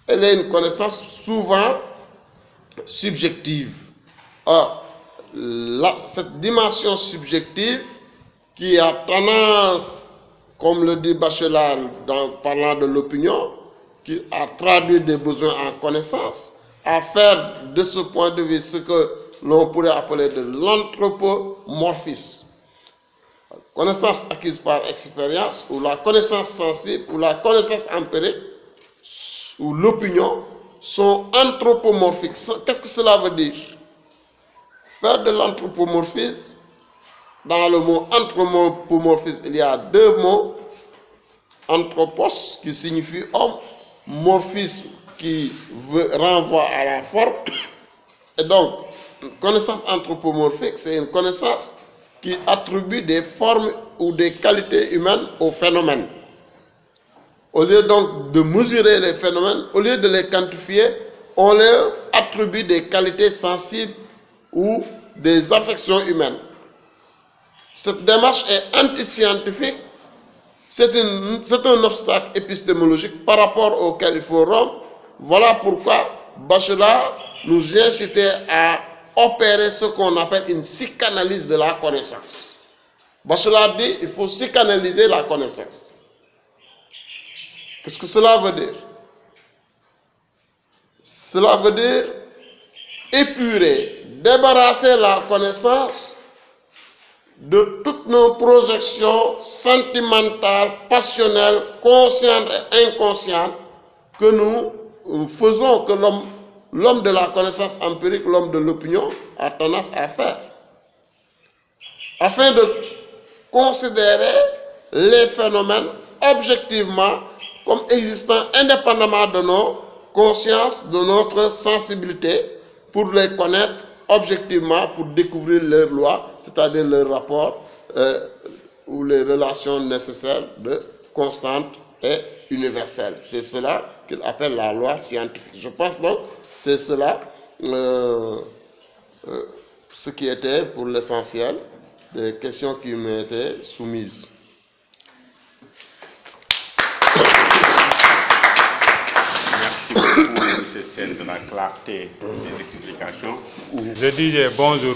elle est une connaissance souvent subjective. Or, cette dimension subjective qui a tendance, comme le dit Bachelard en parlant de l'opinion, qui a traduit des besoins en connaissance, à faire de ce point de vue ce que l'on pourrait appeler de l'anthropomorphisme. Connaissance acquise par expérience, ou la connaissance sensible, ou la connaissance empirique, ou l'opinion, sont anthropomorphiques. Qu'est-ce que cela veut dire? Faire de l'anthropomorphisme, dans le mot anthropomorphisme, il y a deux mots. Anthropos, qui signifie homme, morphisme, qui renvoie à la forme. Et donc, une connaissance anthropomorphique, c'est une connaissance qui attribue des formes ou des qualités humaines aux phénomènes. Au lieu donc de mesurer les phénomènes, au lieu de les quantifier, on leur attribue des qualités sensibles ou des affections humaines. Cette démarche est anti-scientifique, c'est un obstacle épistémologique par rapport auquel il faut rompre. Voilà pourquoi Bachelard nous incitait à opérer ce qu'on appelle une psychanalyse de la connaissance. Bachelard dit qu'il faut psychanalyser la connaissance. Qu'est-ce que cela veut dire? Cela veut dire épurer, débarrasser la connaissance de toutes nos projections sentimentales, passionnelles, conscientes et inconscientes que nous faisons, que l'homme de la connaissance empirique, l'homme de l'opinion, a tendance à faire. Afin de considérer les phénomènes objectivement comme existant indépendamment de nos consciences, de notre sensibilité, pour les connaître objectivement, pour découvrir leurs lois, c'est-à-dire leurs rapports ou les relations nécessaires de constantes et universelles. C'est cela qu'il appelle la loi scientifique. Je pense donc c'est cela ce qui était pour l'essentiel des questions qui m'étaient soumises.
Merci beaucoup, M. Sen, de la clarté des explications.
Je disais bonjour.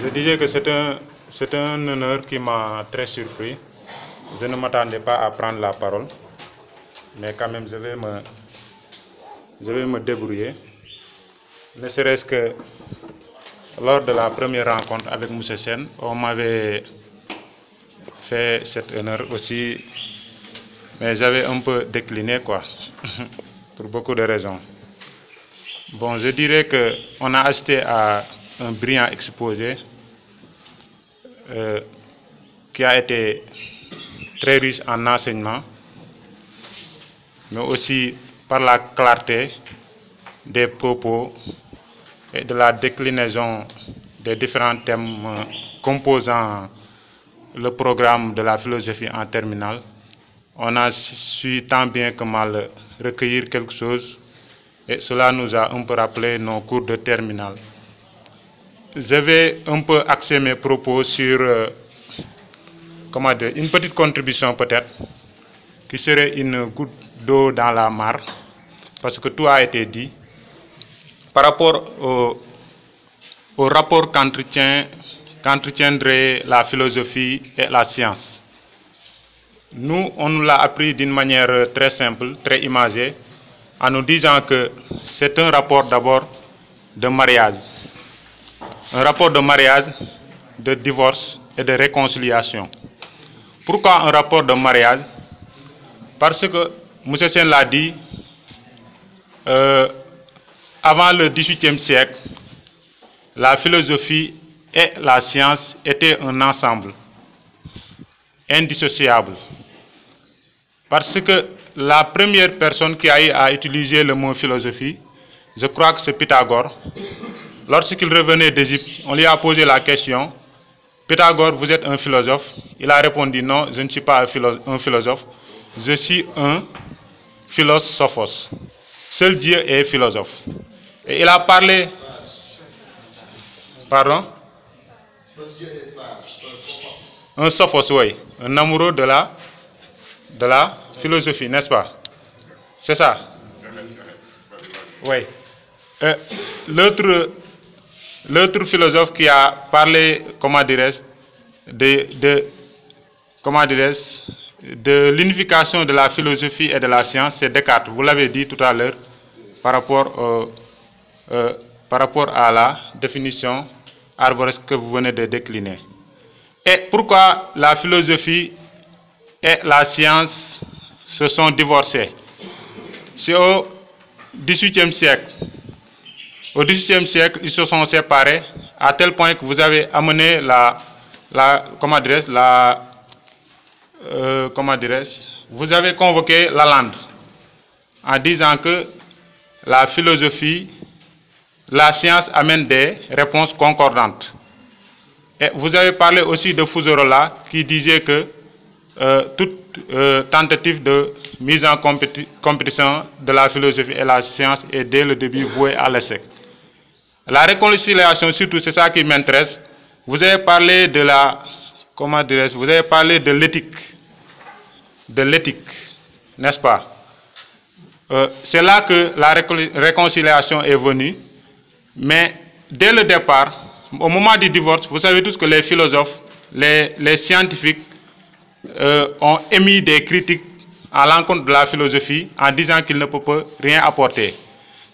Je disais que c'est un honneur qui m'a très surpris. Je ne m'attendais pas à prendre la parole, mais quand même je vais me débrouiller. Ne serait-ce que lors de la première rencontre avec M. Sen, on m'avait fait cet honneur aussi, mais j'avais un peu décliné, quoi, pour beaucoup de raisons. Bon, je dirais qu'on a assisté à un brillant exposé qui a été très riche en enseignements, mais aussi par la clarté des propos et de la déclinaison des différents thèmes composant le programme de la philosophie en terminale. On a su tant bien que mal recueillir quelque chose et cela nous a un peu rappelé nos cours de terminale. Je vais un peu axer mes propos sur une petite contribution peut-être, qui serait une goutte d'eau dans la mare, parce que tout a été dit, par rapport au rapport qu'entretiendrait la philosophie et la science. Nous, on nous l'a appris d'une manière très simple, très imagée, en nous disant que c'est un rapport d'abord de mariage. Un rapport de mariage, de divorce et de réconciliation. Pourquoi un rapport de mariage? Parce que, M. Sen l'a dit, avant le XVIIIe siècle, la philosophie et la science étaient un ensemble indissociable. Parce que la première personne qui a eu à utiliser le mot philosophie, je crois que c'est Pythagore. Lorsqu'il revenait d'Égypte, on lui a posé la question, Pythagore, vous êtes un philosophe? Il a répondu, non, je ne suis pas un philosophe, je suis un philosophos. Seul Dieu est philosophe. Et il a parlé... Pardon? Un sophos, oui. Un amoureux de la philosophie, n'est-ce pas? C'est ça? Oui. L'autre philosophe qui a parlé, de l'unification de la philosophie et de la science, c'est Descartes. Vous l'avez dit tout à l'heure par rapport à la définition arboresque que vous venez de décliner. Et pourquoi la philosophie et la science se sont divorcés? C'est au XVIIIe siècle. Au XVIIIe siècle, ils se sont séparés à tel point que vous avez amené vous avez convoqué Lalande en disant que la philosophie, la science amène des réponses concordantes. Et vous avez parlé aussi de Fouzerola qui disait que toute tentative de mise en compétition de la philosophie et la science est dès le début vouée à l'échec. La réconciliation, surtout, c'est ça qui m'intéresse. Vous avez parlé de vous avez parlé de l'éthique, n'est-ce pas? C'est là que la réconciliation est venue, mais dès le départ, au moment du divorce, vous savez tous que les philosophes, les scientifiques ont émis des critiques à l'encontre de la philosophie en disant qu'il ne peut rien apporter.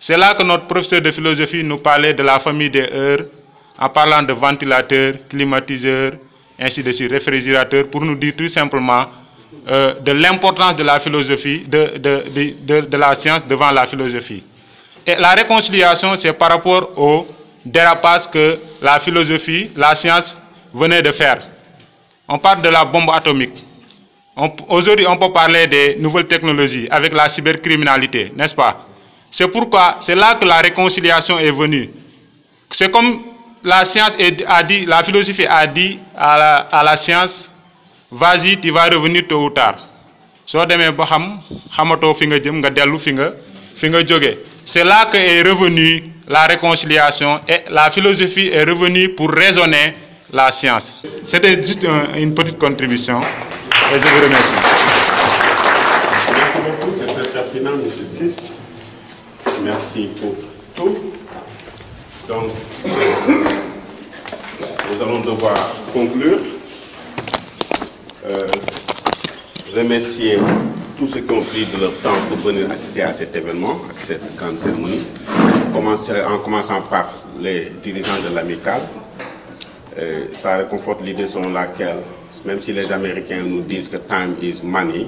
C'est là que notre professeur de philosophie nous parlait de la famille des heures, en parlant de ventilateurs, climatiseurs, ainsi de suite, réfrigérateurs, pour nous dire tout simplement de l'importance de la philosophie, de la science devant la philosophie. Et la réconciliation, c'est par rapport au dérapage que la philosophie, la science venait de faire. On parle de la bombe atomique. Aujourd'hui, on peut parler des nouvelles technologies avec la cybercriminalité, n'est-ce pas? C'est pourquoi, c'est là que la réconciliation est venue. C'est comme la science a dit, la philosophie a dit à la science, vas-y, tu vas revenir tôt ou tard. soo demee ba xamatoo fi nga jëm nga dellu fi nga jóge. C'est là que est revenue la réconciliation et la philosophie est revenue pour raisonner la science. C'était juste une petite contribution et je vous remercie.
Merci beaucoup, c'était pertinent, M. Sis. Merci pour tout. Donc, nous allons devoir conclure. Remercier tous ceux qui ont pris de leur temps pour venir assister à cet événement, à cette grande cérémonie. En commençant par les dirigeants de l'amicale. Ça réconforte l'idée selon laquelle, même si les Américains nous disent que time is money,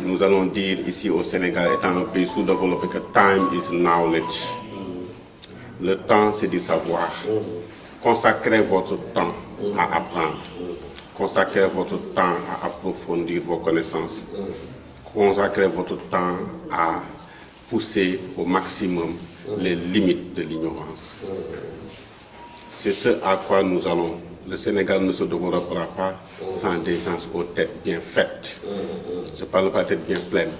nous allons dire ici au Sénégal, étant un pays sous-développé, que time is knowledge. Le temps, c'est du savoir. Consacrez votre temps à apprendre. Consacrez votre temps à approfondir vos connaissances. Consacrez votre temps à pousser au maximum les limites de l'ignorance. C'est ce à quoi nous allons. Le Sénégal ne se développera pas sans des gens aux têtes bien faites. Je ne parle pas de tête bien pleine.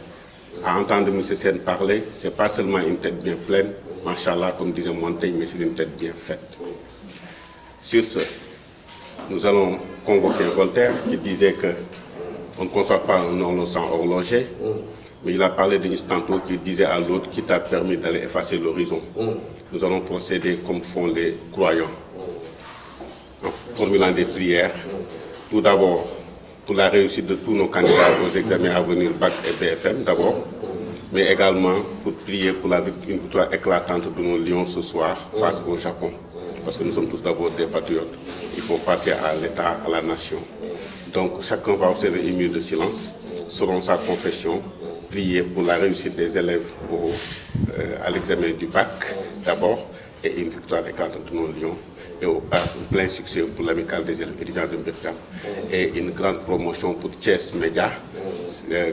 À entendre M. Sen parler, ce n'est pas seulement une tête bien pleine, machallah, comme disait Montaigne, mais c'est une tête bien faite. Sur ce, nous allons convoquer Voltaire qui disait qu'on ne conçoit pas un horloge sans horloger, mais il a parlé d'un tantôt qui disait à l'autre qui t'a permis d'aller effacer l'horizon. Nous allons procéder comme font les croyants, en formulant des prières. Tout d'abord, pour la réussite de tous nos candidats aux examens à venir, BAC et BFM d'abord, mais également pour prier pour une victoire éclatante de nos lions ce soir face au Japon. Parce que nous sommes tous d'abord des patriotes. Il faut passer à l'État, à la nation. Donc chacun va observer une minute de silence, selon sa confession, prier pour la réussite des élèves à l'examen du BAC d'abord, et une victoire éclatante de nos lions, et au plein succès pour l'amicale des élèves étudiants de Mbirjam, et une grande promotion pour Thiès Média,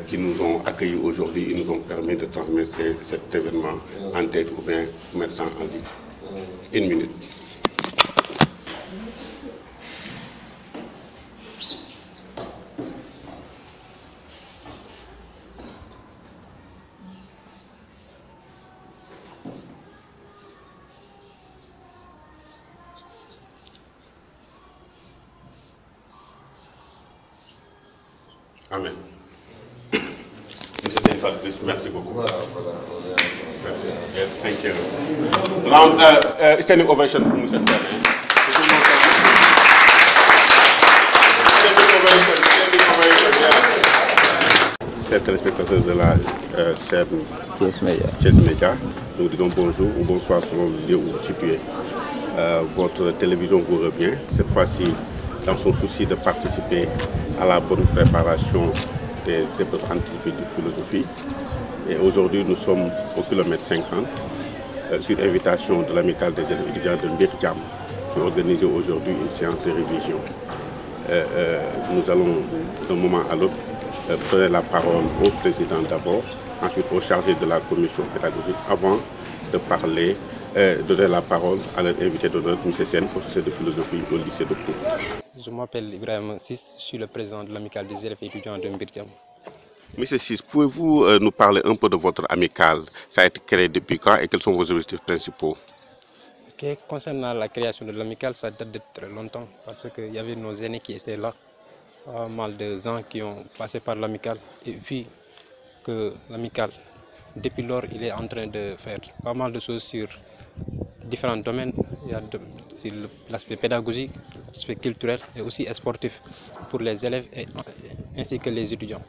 qui nous ont accueillis aujourd'hui et nous ont permis de transmettre cet événement en tête ou bien mettre ça en ligne. Une minute. Amen. Monsieur Denfadus, merci beaucoup.
Voilà,
Merci. Yes, thank you. Round, standing ovation pour Mr. Sen. Chers téléspectateurs de la chaîne Thiès Média, nous disons bonjour ou bonsoir selon le lieu où vous vous situez. Votre télévision vous revient, cette fois-ci dans son souci de participer à la bonne préparation des épreuves anticipées de philosophie. Et aujourd'hui, nous sommes au kilomètre 50, sur invitation de l'amicale des élèves étudiants de Mbirjam, qui a organisé aujourd'hui une séance de révision. Nous allons, d'un moment à l'autre, donner la parole au président d'abord, ensuite au chargé de la commission pédagogique, avant de parler, donner la parole à l'invité d'honneur, M. Sen, professeur de philosophie au lycée de Pout.
Je m'appelle Ibrahim Sis, je suis le président de l'amicale des élèves étudiants de Mbirjam.
Monsieur Sis, pouvez-vous nous parler un peu de votre amicale? Ça a été créé depuis quand et quels sont vos objectifs principaux?
Concernant la création de l'amicale, ça date de très longtemps parce qu'il y avait nos aînés qui étaient là, pas mal de gens qui ont passé par l'amicale et puis que l'amicale, depuis lors, il est en train de faire pas mal de choses sur différents domaines. Il y a l'aspect pédagogique, l'aspect culturel et aussi sportif pour les élèves ainsi que les étudiants.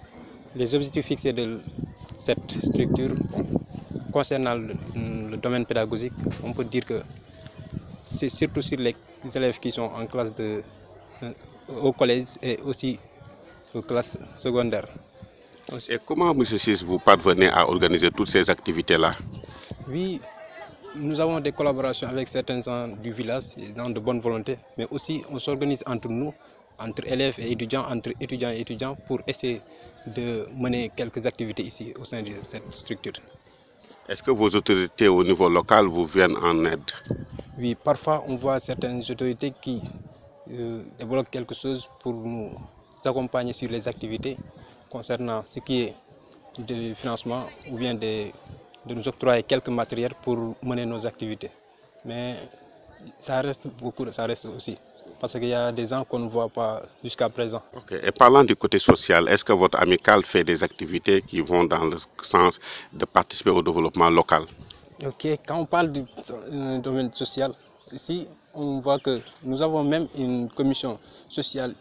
Les objectifs fixés de cette structure, concernant le domaine pédagogique, on peut dire que c'est surtout sur les élèves qui sont en classe au collège et aussi aux classes secondaires.
Et comment, M. Sis, vous parvenez à organiser toutes ces activités-là?
Oui, nous avons des collaborations avec certains gens du village, dans de bonne volonté, mais aussi on s'organise entre nous, entre élèves et étudiants, entre étudiants et étudiants, pour essayer de mener quelques activités ici au sein de cette structure.
Est-ce que vos autorités au niveau local vous viennent en aide?
Oui, parfois on voit certaines autorités qui débloquent quelque chose pour nous accompagner sur les activités,
concernant ce qui est du financement ou bien de nous octroyer quelques matériels pour mener nos activités. Mais ça reste beaucoup, ça reste aussi. Parce qu'il y a des gens qu'on ne voit pas jusqu'à présent.
Okay. Et parlant du côté social, est-ce que votre amicale fait des activités qui vont dans le sens de participer au développement local?
Ok, quand on parle du domaine social, ici on voit que nous avons même une commission sociale,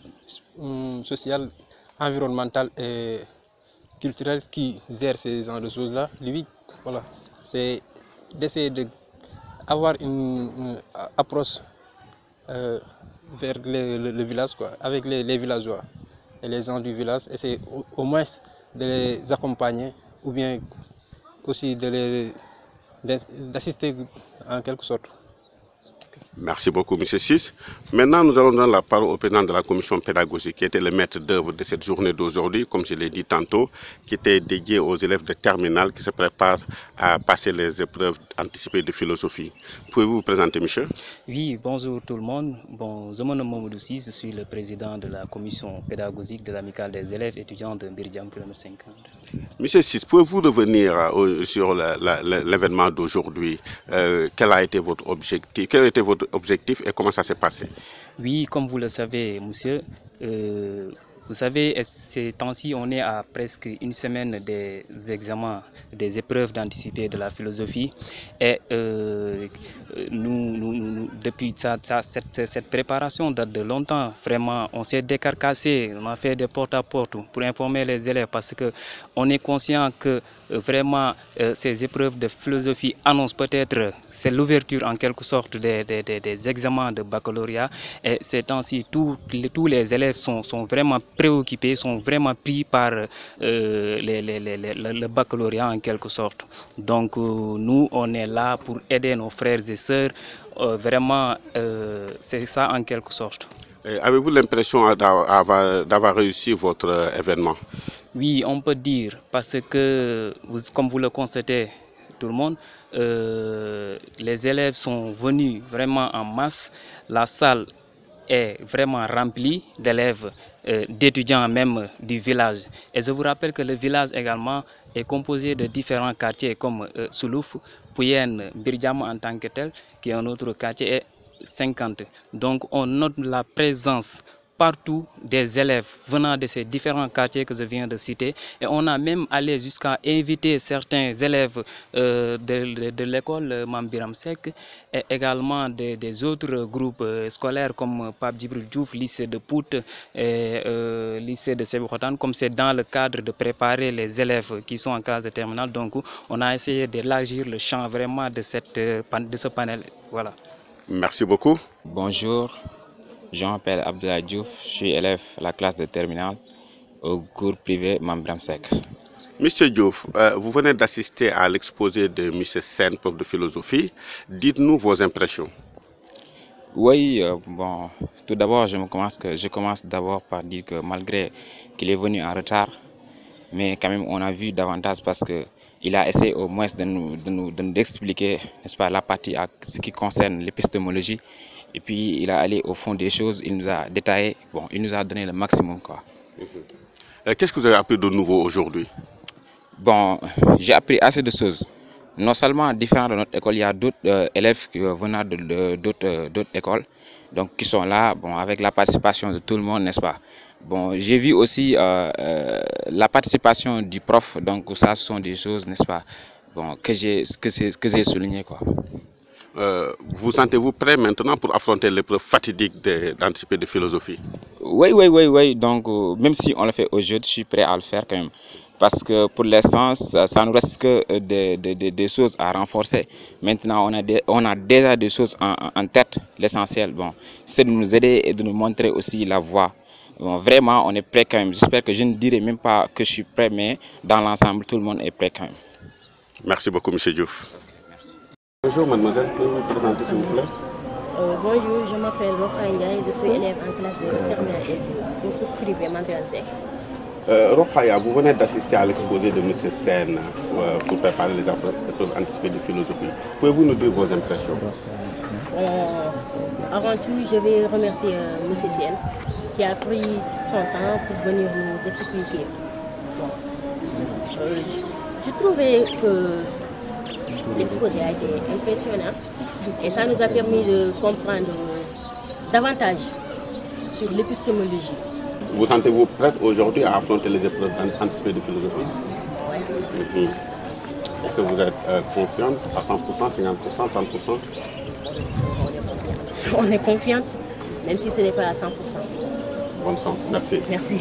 environnementale et culturelle qui gère ces genres de choses-là. Lui, voilà, c'est d'essayer d'avoir une approche vers le village, quoi, avec les villageois et les gens du village, essayer au moins de les accompagner ou bien aussi d'assister en quelque sorte.
Merci beaucoup, M. Sis. Maintenant, nous allons donner la parole au président de la commission pédagogique, qui était le maître d'œuvre de cette journée d'aujourd'hui, comme je l'ai dit tantôt, qui était dédié aux élèves de terminale qui se préparent à passer les épreuves anticipées de philosophie. Pouvez-vous vous présenter, monsieur?
Oui, bonjour tout le monde. Bon, je me nomme Mamadou Sis, je suis le président de la commission pédagogique de l'amicale des élèves étudiants de Mbirdiam km 50.
Monsieur Sis, pouvez-vous revenir sur l'événement d'aujourd'hui? Quel a été votre objectif? Quel était votre objectif et comment ça s'est passé?
Oui, comme vous le savez, monsieur, vous savez, ces temps-ci, on est à presque une semaine des examens, des épreuves d'anticipé de la philosophie. Et depuis cette préparation date de longtemps. Vraiment, on s'est décarcassé, on a fait des porte-à-porte pour informer les élèves parce qu'on est conscient que vraiment ces épreuves de philosophie annoncent peut-être, c'est l'ouverture en quelque sorte des examens de baccalauréat. Et ces temps-ci, tous les élèves sont vraiment préoccupés, sont vraiment pris par le baccalauréat en quelque sorte. Donc nous, on est là pour aider nos frères et sœurs. Vraiment, c'est ça en quelque sorte.
Avez-vous l'impression d'avoir réussi votre événement?
Oui, on peut dire, parce que, comme vous le constatez, tout le monde, les élèves sont venus vraiment en masse. La salle est vraiment remplie d'élèves, d'étudiants même du village. Et je vous rappelle que le village également est composé de différents quartiers comme Soulouf, Pouyen, Mbirdiam en tant que tel, qui est un autre quartier, et 50. Donc on note la présence partout des élèves venant de ces différents quartiers que je viens de citer. Et on a même allé jusqu'à inviter certains élèves de l'école Mambiram Sek et également des autres groupes scolaires comme Pape Djibril Diouf, lycée de Pout et lycée de Sébikotane, comme c'est dans le cadre de préparer les élèves qui sont en classe de terminale. Donc on a essayé d'élargir le champ vraiment de ce panel. Voilà.
Merci beaucoup.
Bonjour. Je m'appelle Abdoulaye Diouf, je suis élève à la classe de terminale au cours privé Mambiram Sek.
Monsieur Diouf, vous venez d'assister à l'exposé de M. Sen, prof de philosophie. Dites-nous vos impressions.
Oui, bon, tout d'abord, je commence d'abord par dire que malgré qu'il est venu en retard, mais quand même on a vu davantage parce qu'il a essayé au moins de nous expliquer, n'est-ce pas, la partie à ce qui concerne l'épistémologie. Et puis il a allé au fond des choses, il nous a détaillé, bon, il nous a donné le maximum, quoi.
Qu'est-ce que vous avez appris de nouveau aujourd'hui?
Bon, j'ai appris assez de choses. Non seulement différents de notre école, il y a d'autres élèves qui venant d'autres écoles, donc qui sont là, bon, avec la participation de tout le monde, n'est-ce pas? Bon, j'ai vu aussi la participation du prof, donc ça ce sont des choses, n'est-ce pas, bon, que j'ai souligné, quoi.
Vous sentez-vous prêt maintenant pour affronter l'épreuve fatidique d'anticipé de philosophie?
Oui. Donc, même si on le fait aujourd'hui, je suis prêt à le faire quand même. Parce que pour l'instant, ça nous reste que des choses à renforcer. Maintenant, on a déjà des choses en tête. L'essentiel, bon, c'est de nous aider et de nous montrer aussi la voie. Bon, vraiment, on est prêt quand même. J'espère que je ne dirai même pas que je suis prêt, mais dans l'ensemble, tout le monde est prêt quand même.
Merci beaucoup, M. Diouf. Bonjour mademoiselle, pouvez-vous vous présenter s'il vous plaît?
Bonjour, je m'appelle Rokhaya Ndiaye, je suis élève en classe de terminale L2 au cours privé Mambiram Sek.
Rokhaya, vous venez d'assister à l'exposé de M. Sen pour préparer les épreuves anticipées de philosophie. Pouvez-vous nous dire vos impressions?
Avant tout, je vais remercier M. Sen qui a pris son temps pour venir nous expliquer Je trouvais que l'exposé a été impressionnant et ça nous a permis de comprendre davantage sur l'épistémologie.
Vous sentez-vous prête aujourd'hui à affronter les épreuves anticipées de philosophie? Oui. Est-ce que vous êtes confiante à 100%, 50%, 30%?
On est confiante, même si ce n'est pas à 100%.
Bonne chance, merci.
Merci.